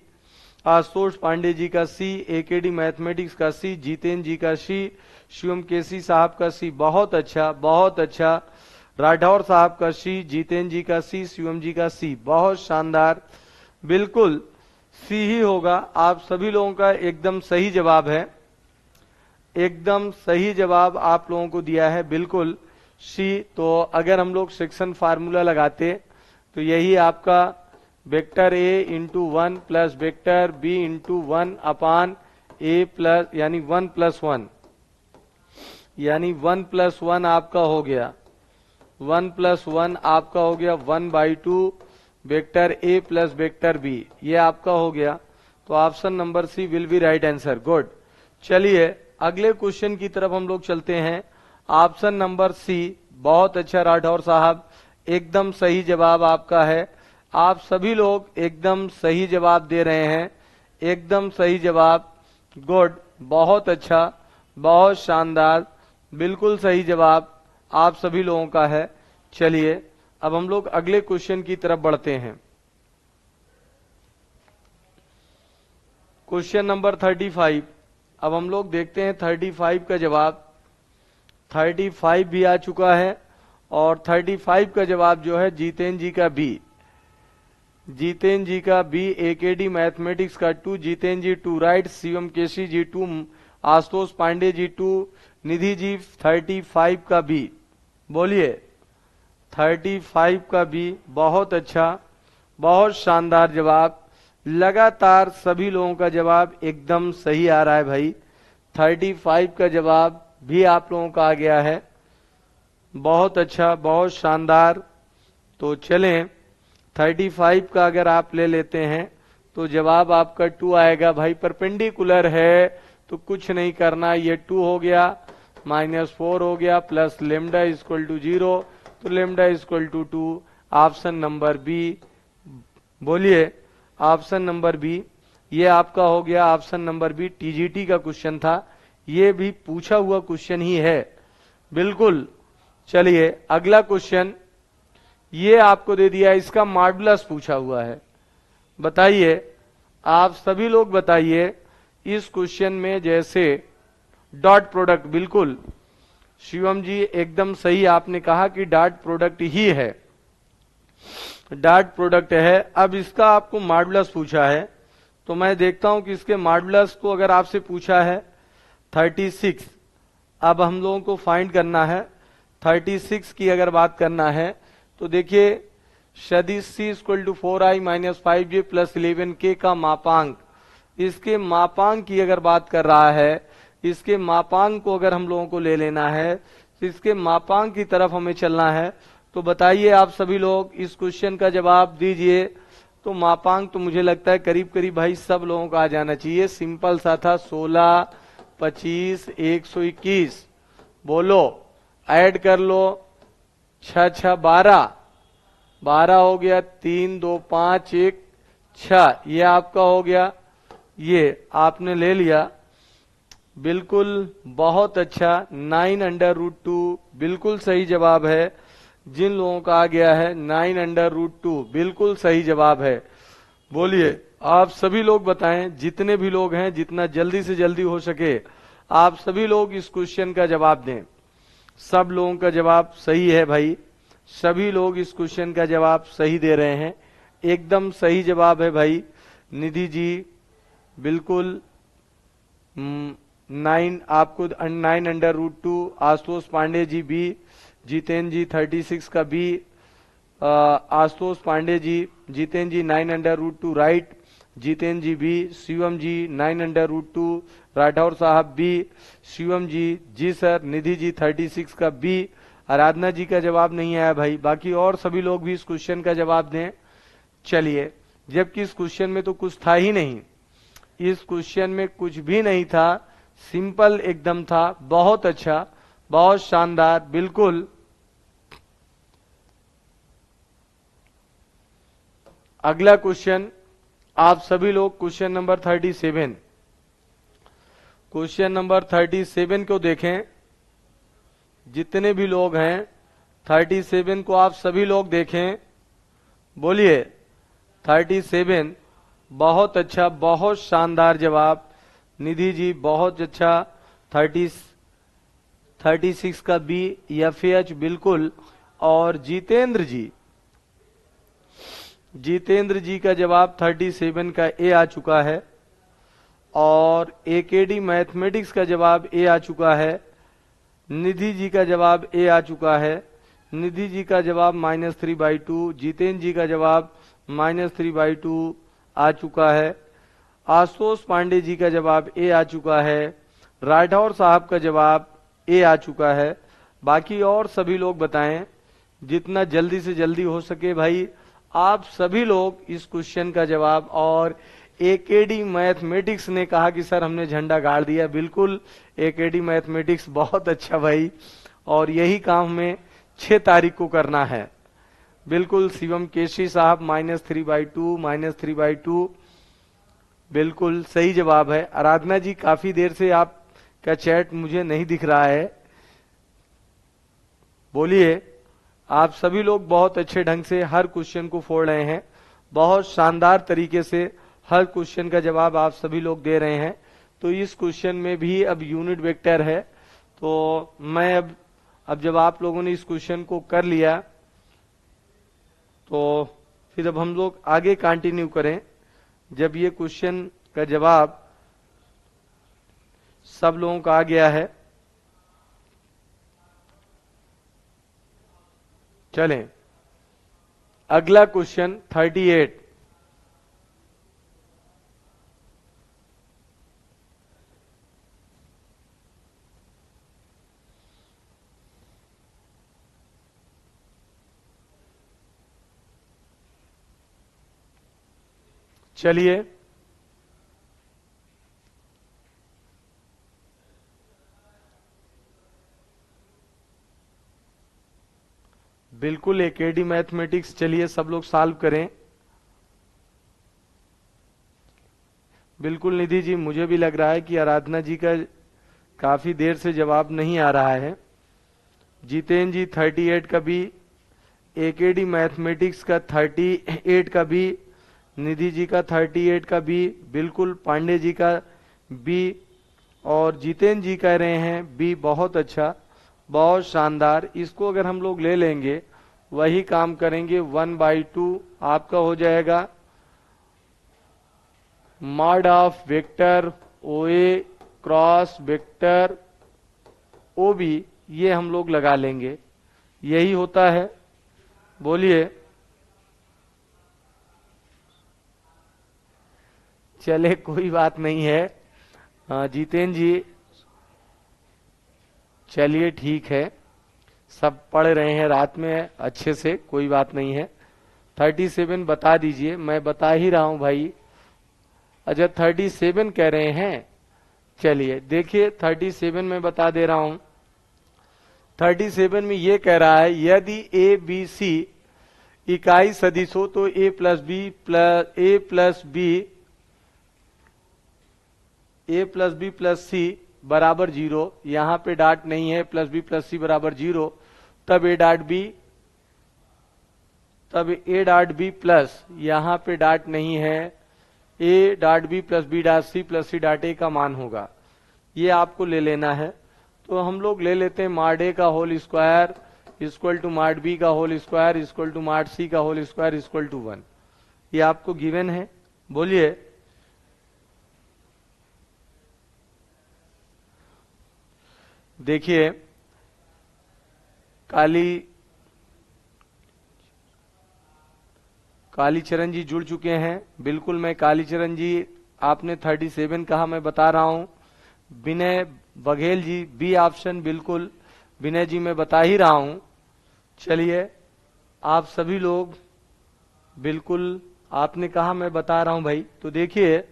आशुतोष पांडे जी का सी, एकेडी मैथमेटिक्स का सी, जितेंद्र जी का सी, शिवम केसी साहब का सी। बहुत अच्छा, बहुत अच्छा। राठौर साहब का सी, जितेंद्र जी का सी, शिवम जी का सी। बहुत शानदार, बिल्कुल सी ही होगा। आप सभी लोगों का एकदम सही जवाब है, एकदम सही जवाब आप लोगों को दिया है, बिल्कुल सी। तो अगर हम लोग सेक्शन फार्मूला लगाते तो यही आपका vector a into 1 plus vector b into 1 upon a plus यानी 1 प्लस 1, यानी 1 प्लस 1 आपका हो गया, 1 प्लस 1 आपका हो गया 1/2 vector a plus vector b, ये आपका हो गया। तो option number C will be right answer. Good. चलिए अगले क्वेश्चन की तरफ हम लोग चलते हैं। ऑप्शन नंबर सी, बहुत अच्छा राठौर साहब, एकदम सही जवाब आपका है। आप सभी लोग एकदम सही जवाब दे रहे हैं, एकदम सही जवाब। गुड, बहुत अच्छा, बहुत शानदार, बिल्कुल सही जवाब आप सभी लोगों का है। चलिए अब हम लोग अगले क्वेश्चन की तरफ बढ़ते हैं। Question number 35। अब हम लोग देखते हैं 35 का जवाब। 35 भी आ चुका है और 35 का जवाब जो है जितेंद्र जी का बी, जितेंद्र जी का बी, एकेडी मैथमेटिक्स का 2, जितेंद्र जी 2 राइट, शिवम केसी जी 2, आशुतोष पांडे जी 2, निधि जी 35 का बी। बोलिए 35 का बी। बहुत अच्छा, बहुत शानदार जवाब। लगातार सभी लोगों का जवाब एकदम सही आ रहा है भाई। 35 का जवाब भी आप लोगों का आ गया है। बहुत अच्छा, बहुत शानदार। तो चलें 35 का अगर आप ले लेते हैं तो जवाब आपका 2 आएगा भाई। परपेंडिकुलर है तो कुछ नहीं करना, ये 2 हो गया, -4 हो गया, प्लस लेमडा इक्वल टू 0, तो lambda equal to 2। Option number b. बोलिए ऑप्शन नंबर बी, ये आपका हो गया ऑप्शन नंबर बी। टीजीटी का क्वेश्चन था, ये भी पूछा हुआ क्वेश्चन ही है, बिल्कुल। चलिए अगला क्वेश्चन, ये आपको दे दिया, इसका मॉडुलस पूछा हुआ है। बताइए, आप सभी लोग बताइए इस क्वेश्चन में। जैसे डॉट प्रोडक्ट, बिल्कुल शिवम जी एकदम सही आपने कहा कि डॉट प्रोडक्ट ही है, डॉट प्रोडक्ट है। अब इसका आपको मॉडुलस पूछा है, तो मैं देखता हूं कि इसके मॉडुलस को अगर आपसे पूछा है 36, अब हम लोगों को फाइंड करना है 36 की अगर बात करना है तो देखिए सदिश c equal to 4i minus 5j plus 11k का मापांक, इसके मापांक की अगर बात कर रहा है, इसके मापांक को अगर हम लोगों को ले लेना है तो इसके मापांक की तरफ हमें चलना है। तो बताइए आप सभी लोग इस क्वेश्चन का जवाब दीजिए। तो मापांक तो मुझे लगता है करीब करीब भाई सब लोगों का आ जाना चाहिए, सिंपल सा था 16, 25, 121। बोलो ऐड कर लो, 6 6 12, 12 हो गया, 3 2 5 1 6, ये आपका हो गया, ये आपने ले लिया, बिल्कुल बहुत अच्छा। 9√2 बिल्कुल सही जवाब है। जिन लोगों का आ गया है 9√2 बिल्कुल सही जवाब है। बोलिए आप सभी लोग बताएं, जितने भी लोग हैं, जितना जल्दी से जल्दी हो सके आप सभी लोग इस क्वेश्चन का जवाब दें। सब लोगों का जवाब सही है भाई, सभी लोग इस क्वेश्चन का जवाब सही दे रहे हैं, एकदम सही जवाब है भाई। निधि जी बिल्कुल 9, आपको 9√2, आशुतोष पांडे जी बी, जितेंद्र जी 36 का B, Ashutosh Pande ji, Jitendra ji 9√2 right, Jitendra ji B, Shivam ji 9√2, Rathore साहब बी, शिवम जी सर, निधि जी 36 का बी, आराधना जी का जवाब नहीं आया भाई। बाकी और सभी लोग भी इस क्वेश्चन का जवाब दें। चलिए, जबकि इस क्वेश्चन में तो कुछ था ही नहीं, इस क्वेश्चन में कुछ भी नहीं था, सिंपल एकदम था। बहुत अच्छा, बहुत शानदार, बिल्कुल। अगला क्वेश्चन आप सभी लोग क्वेश्चन नंबर 37 को देखें। जितने भी लोग हैं 37 को आप सभी लोग देखें। बोलिए 37। बहुत अच्छा, बहुत शानदार जवाब निधि जी, बहुत अच्छा। 36 का बी, FH बिल्कुल। और जितेंद्र जी का जवाब 37 का ए आ चुका है। और AKD मैथमेटिक्स का जवाब ए आ चुका है। निधि जी का जवाब ए आ चुका है। निधि जी का जवाब -3/2। जितेंद्र जी का जवाब -3/2 आ चुका है। आशुतोष पांडे जी का जवाब ए आ चुका है। राठौर साहब का जवाब ए आ चुका है। बाकी और सभी लोग बताएं, जितना जल्दी से जल्दी हो सके भाई। आप सभी लोग इस क्वेश्चन का जवाब, और AKD मैथमेटिक्स ने कहा कि सर हमने झंडा गाड़ दिया। बिल्कुल AKD मैथमेटिक्स बहुत अच्छा भाई, और यही काम हमें 6 तारीख को करना है। बिल्कुल शिवम केशरी साहब -3/2 बिल्कुल सही जवाब है। आराधना जी, काफी देर से आपका चैट मुझे नहीं दिख रहा है, बोलिए। आप सभी लोग बहुत अच्छे ढंग से हर क्वेश्चन को फोड़ रहे हैं। बहुत शानदार तरीके से हर क्वेश्चन का जवाब आप सभी लोग दे रहे हैं। तो इस क्वेश्चन में भी अब यूनिट वेक्टर है। तो मैं अब जब आप लोगों ने इस क्वेश्चन को कर लिया, तो फिर अब हम लोग आगे कंटिन्यू करें। जब ये क्वेश्चन का जवाब सब लोगों का आ गया है, चलें अगला क्वेश्चन 38। चलिए बिल्कुल AKD मैथमेटिक्स, चलिए सब लोग सॉल्व करें। बिल्कुल निधि जी, मुझे भी लग रहा है कि आराधना जी का काफी देर से जवाब नहीं आ रहा है। जितेंद्र जी 38 का भी, AKD मैथमेटिक्स का 38 का भी, निधि जी का 38 का भी, बिल्कुल पांडे जी का बी, और जितेंद्र जी कह रहे हैं बी। बहुत अच्छा, बहुत शानदार। इसको अगर हम लोग ले लेंगे, वही काम करेंगे, 1/2 आपका हो जाएगा mod of vector OA cross vector OB, ये हम लोग लगा लेंगे। यही होता है, बोलिए। चले कोई बात नहीं है जितेंद्र जी, चलिए ठीक है। सब पढ़ रहे हैं रात में अच्छे से, कोई बात नहीं है। 37 बता दीजिए, मैं बता ही रहा हूं भाई। अच्छा 37 कह रहे हैं, चलिए देखिए 37 में बता दे रहा हूं। 37 में ये कह रहा है, यदि ABC इकाई सदिश हो तो A plus B plus C बराबर 0। यहां पे डॉट नहीं है, प्लस B प्लस C बराबर 0। तब A डॉट B प्लस, यहां पे डॉट नहीं है, A dot B plus B dot C plus C dot A का मान होगा। ये आपको ले लेना है। तो हम लोग ले लेते हैं मॉड A का whole square equal to mod B का whole square equal to mod C का होल स्क्वायर इक्वल टू 1। ये आपको गिवन है, बोलिए। देखिए कालीचरण जी जुड़ चुके हैं। बिल्कुल मैं कालीचरण जी, आपने 37 कहा, मैं बता रहा हूं। विनय बघेल जी बी ऑप्शन, बिल्कुल विनय जी मैं बता ही रहा हूं। चलिए आप सभी लोग, बिल्कुल आपने कहा, मैं बता रहा हूं भाई। तो देखिए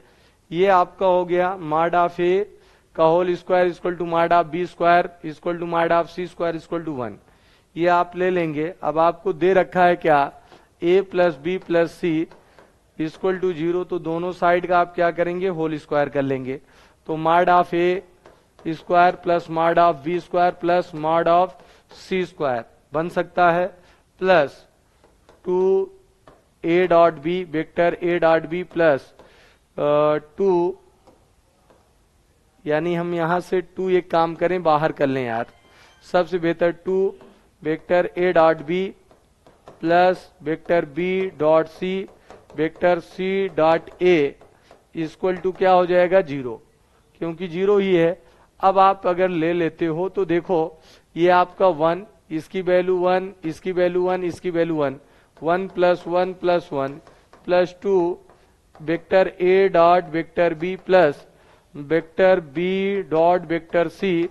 ये आपका हो गया मॉड ऑफ A का whole square equal to mod of B square equal to mod of C square equal to 1। ये आप ले लेंगे। अब आपको दे रखा है क्या, A plus B plus C equal to 0, तो दोनों साइड का आप क्या करेंगे, होल स्क्वायर कर लेंगे। तो mod of a square plus mod of b square plus mod of c square बन सकता है, plus 2a dot b vector a dot b plus 2, यानी हम यहां से 2 एक काम करें बाहर कर लें यार, सबसे बेहतर 2 vector a dot b plus vector b dot c vector c dot a equal to क्या हो जाएगा 0, क्योंकि 0 ही है। अब आप अगर ले लेते हो तो देखो ये आपका 1, इसकी वैल्यू 1, इसकी वैल्यू 1, इसकी value 1, 1 plus 1 plus 1 plus 2 vector a dot vector b plus vector b dot vector c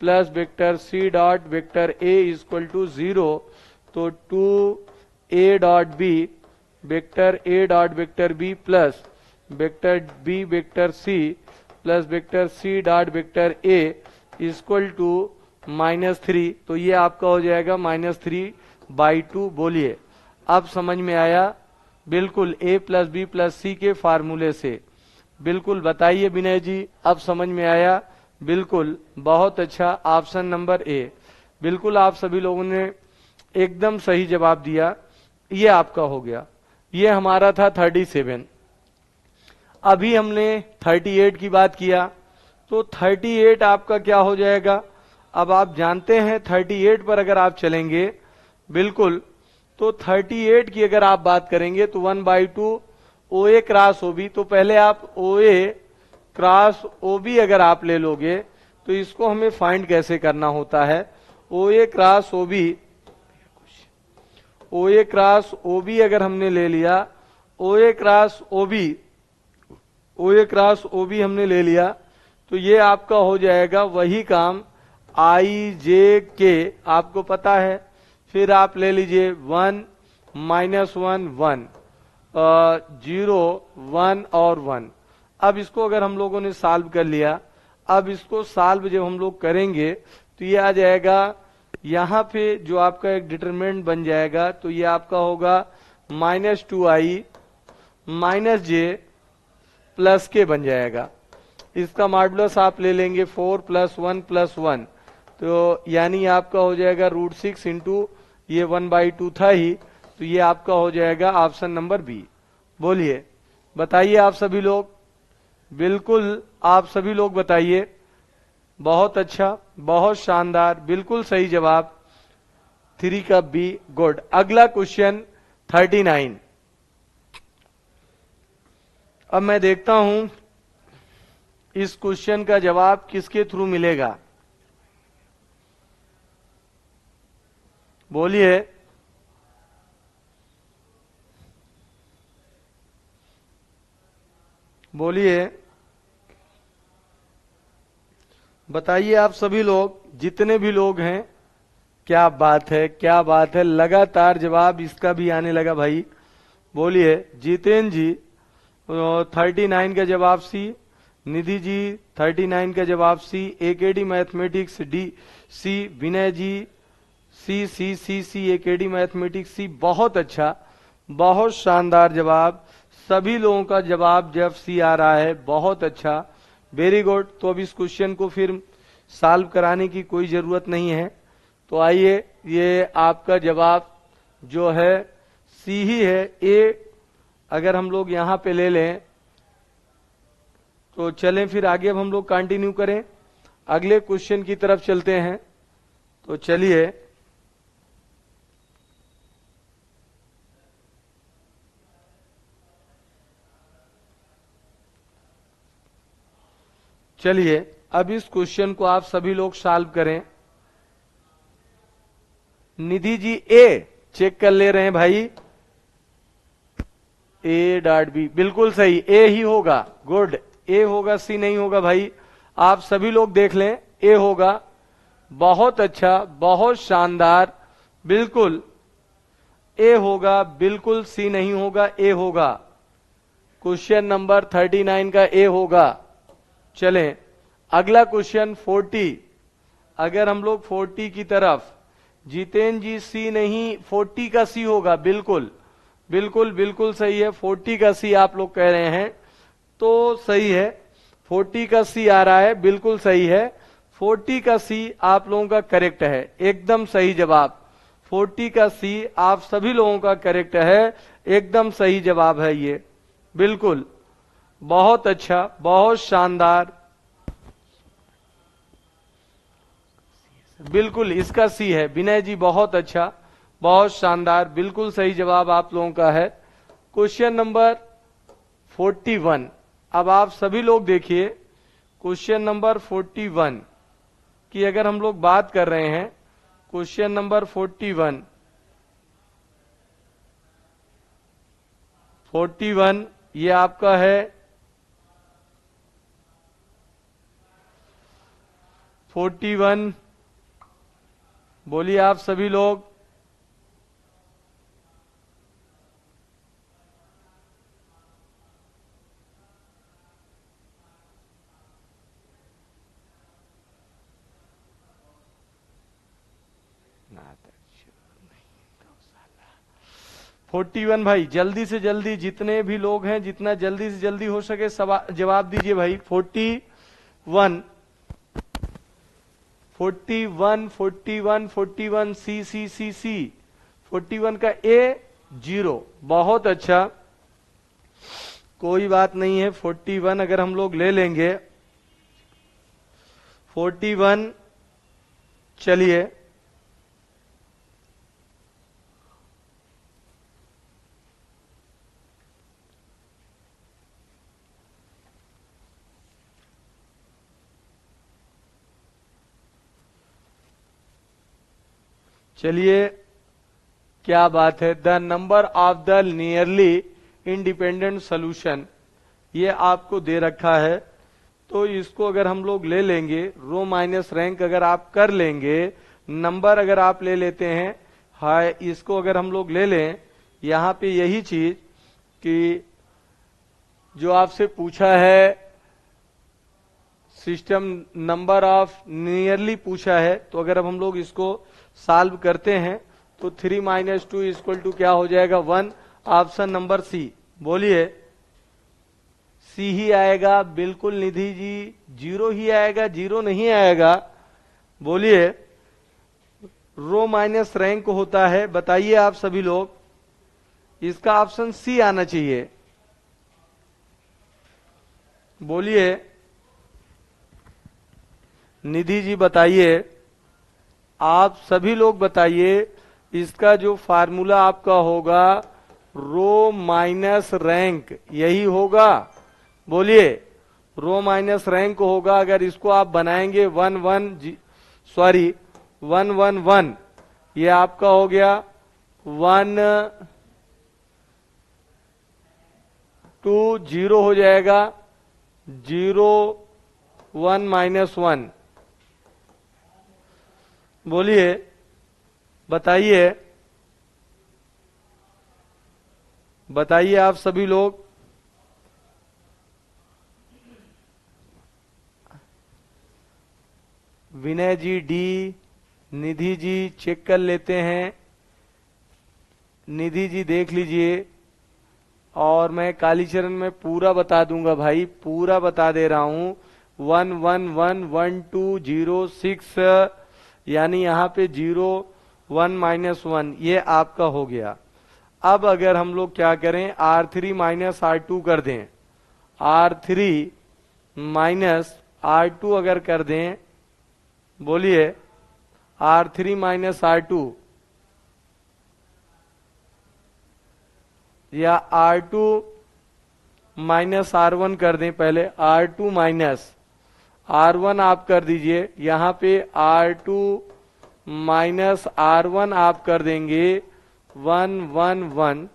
plus vector c dot vector a equal to 0। तो 2a dot b vector a dot vector b plus vector b vector c plus vector c dot vector a equal to -3, तो ये आपका हो जाएगा -3/2। बोलिए अब समझ में आया? बिल्कुल a प्लस बी प्लस सी के फार्मूले से। बिल्कुल बताइए विनय जी, अब समझ में आया? बिल्कुल, बहुत अच्छा, ऑप्शन नंबर ए। बिल्कुल आप सभी लोगों ने एकदम सही जवाब दिया, ये आपका हो गया। ये हमारा था 37। अभी हमने 38 की बात किया, तो 38 आपका क्या हो जाएगा? अब आप जानते हैं 38 पर अगर आप चलेंगे बिल्कुल, तो 38 की अगर आप बात करेंगे तो 1/2 OA क्रॉस OB, तो पहले आप OA क्रॉस OB अगर आप ले लोगे तो इसको हमें फाइंड कैसे करना होता है। OA cross OB, OA cross OB अगर हमने ले लिया, OA क्रॉस OB हमने ले लिया, तो ये आपका हो जाएगा वही काम IJK, आपको पता है। फिर आप ले लीजिए 1 -1 1 0 1 और 1। अब इसको अगर हम लोगों ने सॉल्व कर लिया, अब इसको सॉल्व जब हम लोग करेंगे तो ये आ जाएगा, यहाँ पे जो आपका एक डिटरमिनेंट बन जाएगा, तो ये आपका होगा -2i -j प्लस के बन जाएगा। इसका मॉडुलस आप ले लेंगे 4 + 1 + 1, तो यानी आपका हो जाएगा √6 इंटू ये 1/2 था ही, तो ये आपका हो जाएगा ऑप्शन नंबर बी। बोलिए, बताइए आप सभी लोग, बिल्कुल आप सभी लोग बताइए। बहुत अच्छा, बहुत शानदार, बिल्कुल सही जवाब 3 का बी। गुड। अगला क्वेश्चन 39। अब मैं देखता हूं इस क्वेश्चन का जवाब किसके थ्रू मिलेगा। बोलिए, बोलिए, बताइए आप सभी लोग, जितने भी लोग हैं। क्या बात है, क्या बात है, लगातार जवाब इसका भी आने लगा भाई। बोलिए, जितेंद्र जी 39 का जवाब सी, निधि जी 39 का जवाब सी, AKD मैथमेटिक्स डी सी, विनय जी सी AKD मैथमेटिक्स सी। बहुत अच्छा, बहुत शानदार जवाब, सभी लोगों का जवाब जब सी आ रहा है, बहुत अच्छा, वेरी गुड। तो अब इस क्वेश्चन को फिर सॉल्व कराने की कोई जरूरत नहीं है। तो आइए, ये आपका जवाब जो है सी ही है। ए अगर हम लोग यहां पे ले लें तो चलें फिर आगे, अब हम लोग कंटिन्यू करें, अगले क्वेश्चन की तरफ चलते हैं। तो चलिए, चलिए अब इस क्वेश्चन को आप सभी लोग सॉल्व करें। निधि जी ए चेक कर ले रहे हैं भाई, A डॉट बी, बिल्कुल सही, ए ही होगा। गुड, ए होगा, सी नहीं होगा भाई। आप सभी लोग देख लें, ए होगा। बहुत अच्छा, बहुत शानदार, बिल्कुल ए होगा, बिल्कुल सी नहीं होगा, ए होगा। क्वेश्चन नंबर 39 का ए होगा। चलें अगला क्वेश्चन 40। अगर हम लोग 40 की तरफ, जितेंद्र जी सी नहीं, 40 का सी होगा, बिल्कुल बिल्कुल बिल्कुल सही है। 40 का सी आप लोग कह रहे हैं तो सही है। 40 का सी आ रहा है, बिल्कुल सही है। 40 का सी आप लोगों का करेक्ट है, एकदम सही जवाब। 40 का सी आप सभी लोगों का करेक्ट है, एकदम सही जवाब है ये, बिल्कुल। बहुत अच्छा, बहुत शानदार, बिल्कुल इसका सी है। विनय जी बहुत अच्छा, बहुत शानदार, बिल्कुल सही जवाब आप लोगों का है। Question number 41। अब आप सभी लोग देखिए, क्वेश्चन नंबर 41 की अगर हम लोग बात कर रहे हैं, क्वेश्चन नंबर 41 ये आपका है 41। बोलिए आप सभी लोग। फोर्टी वन भाई, जल्दी से जल्दी जितने भी लोग हैं, जितना जल्दी से जल्दी हो सके जवाब दीजिए भाई। 41 41 41 41 सी सी सी सी 41 का ए 0। बहुत अच्छा, कोई बात नहीं है। 41 अगर हम लोग ले लेंगे, 41 चलिए चलिए, क्या बात है। The number of the nearly independent solution, ये आपको दे रखा है। तो इसको अगर हम लोग ले लेंगे, रो माइनस रैंक अगर आप कर लेंगे, नंबर अगर आप ले लेते हैं, हाय इसको अगर हम लोग ले लें, यहां पे यही चीज कि जो आपसे पूछा है सिस्टम नंबर ऑफ नियरली पूछा है, तो अगर अब हम लोग इसको सॉल्व करते हैं तो 3 - 2 = क्या हो जाएगा 1। ऑप्शन नंबर सी, बोलिए। सी ही आएगा, बिल्कुल निधि जी। 0 ही आएगा, 0 नहीं आएगा, बोलिए। रो माइनस रैंक होता है, बताइए आप सभी लोग। इसका ऑप्शन सी आना चाहिए, बोलिए। निधि जी बताइए, आप सभी लोग बताइए। इसका जो फार्मूला आपका होगा रो माइनस रैंक, यही होगा, बोलिए। रो माइनस रैंक होगा। अगर इसको आप बनाएंगे 1 1 1, ये आपका हो गया 1 2 0 हो जाएगा, 0 1 -1, बोलिए, बताइए, बताइए आप सभी लोग। विनय G D, Nidhi ji check कर लेते हैं। निधि जी देख लीजिए, और मैं कालीचरण में पूरा बता दूंगा भाई, पूरा बता दे रहा हूं। 1 1 1 1 2 0 6, यानी यहां पे 0 1 -1, ये आपका हो गया। अब अगर हम लोग क्या करें, R3 - R2 कर दें, R3 - R2 अगर कर दें, बोलिए। R3 - R2 या R2 - R1 कर दें। पहले R2 - R1 आप कर दीजिए। यहां पे R2 - R1 आप कर देंगे 1 1 1,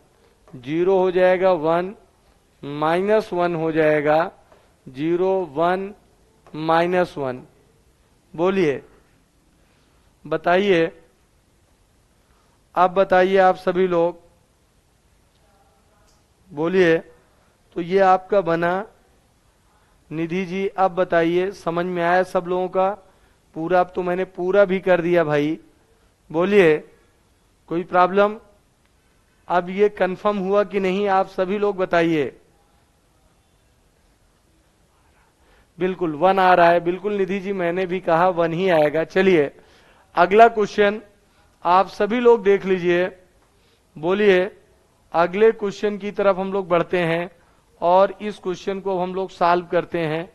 0 हो जाएगा 1 -1 हो जाएगा 0 1 -1, बोलिए, बताइए। अब बताइए आप सभी लोग, बोलिए। तो ये आपका बना। निधि जी अब बताइए, समझ में आया सब लोगों का पूरा? अब तो मैंने पूरा भी कर दिया भाई, बोलिए। कोई प्रॉब्लम? अब ये कंफर्म हुआ कि नहीं, आप सभी लोग बताइए। बिल्कुल 1 आ रहा है, बिल्कुल निधि जी, मैंने भी कहा 1 ही आएगा। चलिए अगला क्वेश्चन आप सभी लोग देख लीजिए, बोलिए। अगले क्वेश्चन की तरफ हम लोग बढ़ते हैं और इस क्वेश्चन को हम लोग सॉल्व करते हैं।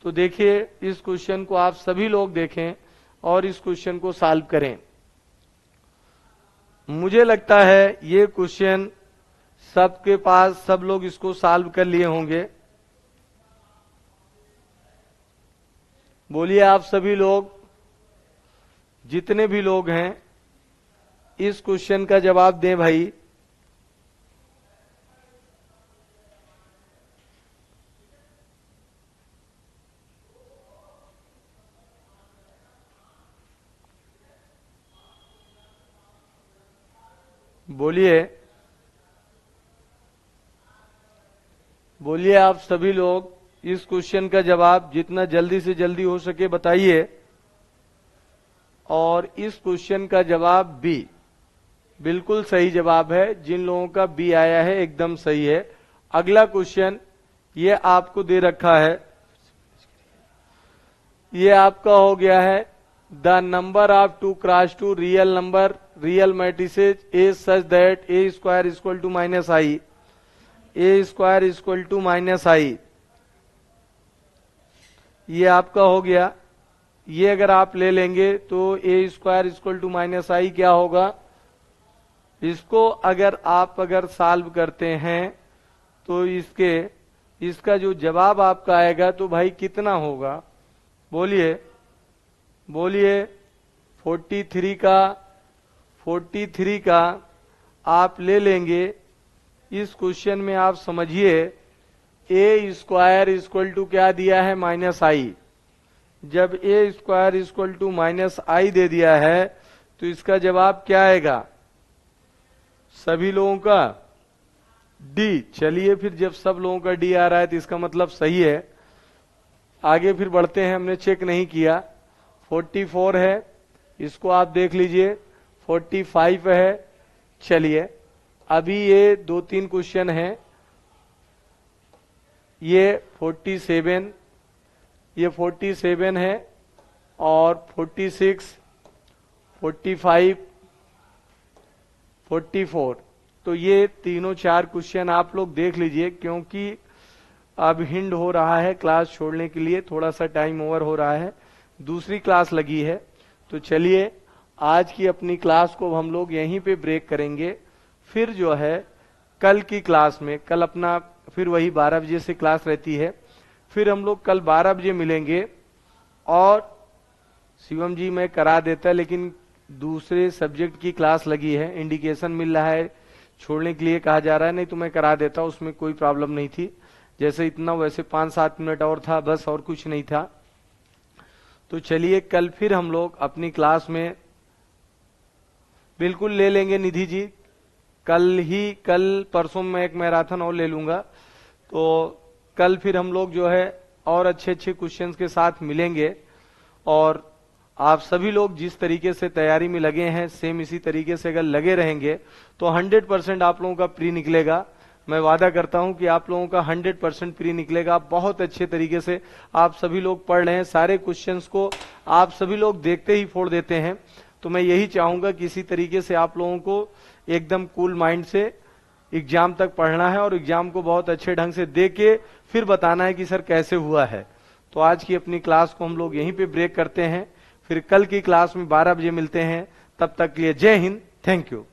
तो देखिए इस क्वेश्चन को आप सभी लोग देखें और इस क्वेश्चन को सॉल्व करें। मुझे लगता है ये क्वेश्चन सबके पास, सब लोग इसको सॉल्व कर लिए होंगे। बोलिए आप सभी लोग, जितने भी लोग हैं इस क्वेश्चन का जवाब दें भाई। बोलिए बोलिए आप सभी लोग, इस क्वेश्चन का जवाब जितना जल्दी से जल्दी हो सके बताइए। और इस क्वेश्चन का जवाब बी, बिल्कुल सही जवाब है। जिन लोगों का बी आया है एकदम सही है। अगला क्वेश्चन ये आपको दे रखा है, ये आपका हो गया है the number of 2 cross 2 real number real matrices is such that a square equal to minus I, a square equal to minus I, ये आपका हो गया। ये अगर आप ले लेंगे तो ए स्क्वायर इक्वल टू माइनस आई क्या होगा, इसको अगर आप सॉल्व करते हैं तो इसका जो जवाब आपका आएगा तो भाई कितना होगा, बोलिए बोलिए। 43 का आप ले लेंगे। इस क्वेश्चन में आप समझिए ए स्क्वायर इक्वल टू क्या दिया है, माइनस आई। जब ए स्क्वायर इक्वल टू माइनस आई दे दिया है तो इसका जवाब क्या आएगा, सभी लोगों का डी। चलिए फिर जब सब लोगों का डी आ रहा है तो इसका मतलब सही है। आगे फिर बढ़ते हैं, हमने चेक नहीं किया। 44 है, इसको आप देख लीजिए। 45 है। चलिए अभी ये 2-3 क्वेश्चन हैं। ये 47, ये 47 है और 46, 45, 44। तो ये तीनों 4 क्वेश्चन आप लोग देख लीजिए, क्योंकि अब हिंड हो रहा है क्लास छोड़ने के लिए, थोड़ा सा टाइम ओवर हो रहा है, दूसरी क्लास लगी है। तो चलिए आज की अपनी क्लास को हम लोग यहीं पे ब्रेक करेंगे। फिर जो है कल की क्लास में, कल अपना फिर वही 12 बजे से क्लास रहती है, फिर हम लोग कल 12 बजे मिलेंगे। और शिवम जी मैं करा देता, लेकिन दूसरे सब्जेक्ट की क्लास लगी है, इंडिकेशन मिल रहा है, छोड़ने के लिए कहा जा रहा है, नहीं तो मैं करा देता, उसमें कोई प्रॉब्लम नहीं थी। जैसे इतना वैसे 5-7 मिनट और था बस, और कुछ नहीं था। तो चलिए कल फिर हम लोग अपनी क्लास में बिल्कुल ले लेंगे निधि जी, कल परसों में एक मैराथन और ले लूंगा। तो कल फिर हम लोग जो है और अच्छे अच्छे क्वेश्चंस के साथ मिलेंगे। और आप सभी लोग जिस तरीके से तैयारी में लगे हैं, सेम इसी तरीके से अगर लगे रहेंगे तो 100% आप लोगों का प्री निकलेगा। मैं वादा करता हूं कि आप लोगों का 100% प्री निकलेगा। बहुत अच्छे तरीके से आप सभी लोग पढ़ रहे हैं, सारे क्वेश्चंस को आप सभी लोग देखते ही फोड़ देते हैं। तो मैं यही चाहूंगा कि इसी तरीके से आप लोगों को एकदम कूल माइंड से एग्जाम तक पढ़ना है और एग्जाम को बहुत अच्छे ढंग से दे के फिर बताना है कि सर कैसे हुआ है। तो आज की अपनी क्लास को हम लोग यहीं पे ब्रेक करते हैं, फिर कल की क्लास में 12 बजे मिलते हैं। तब तक के लिए जय हिंद, थैंक यू।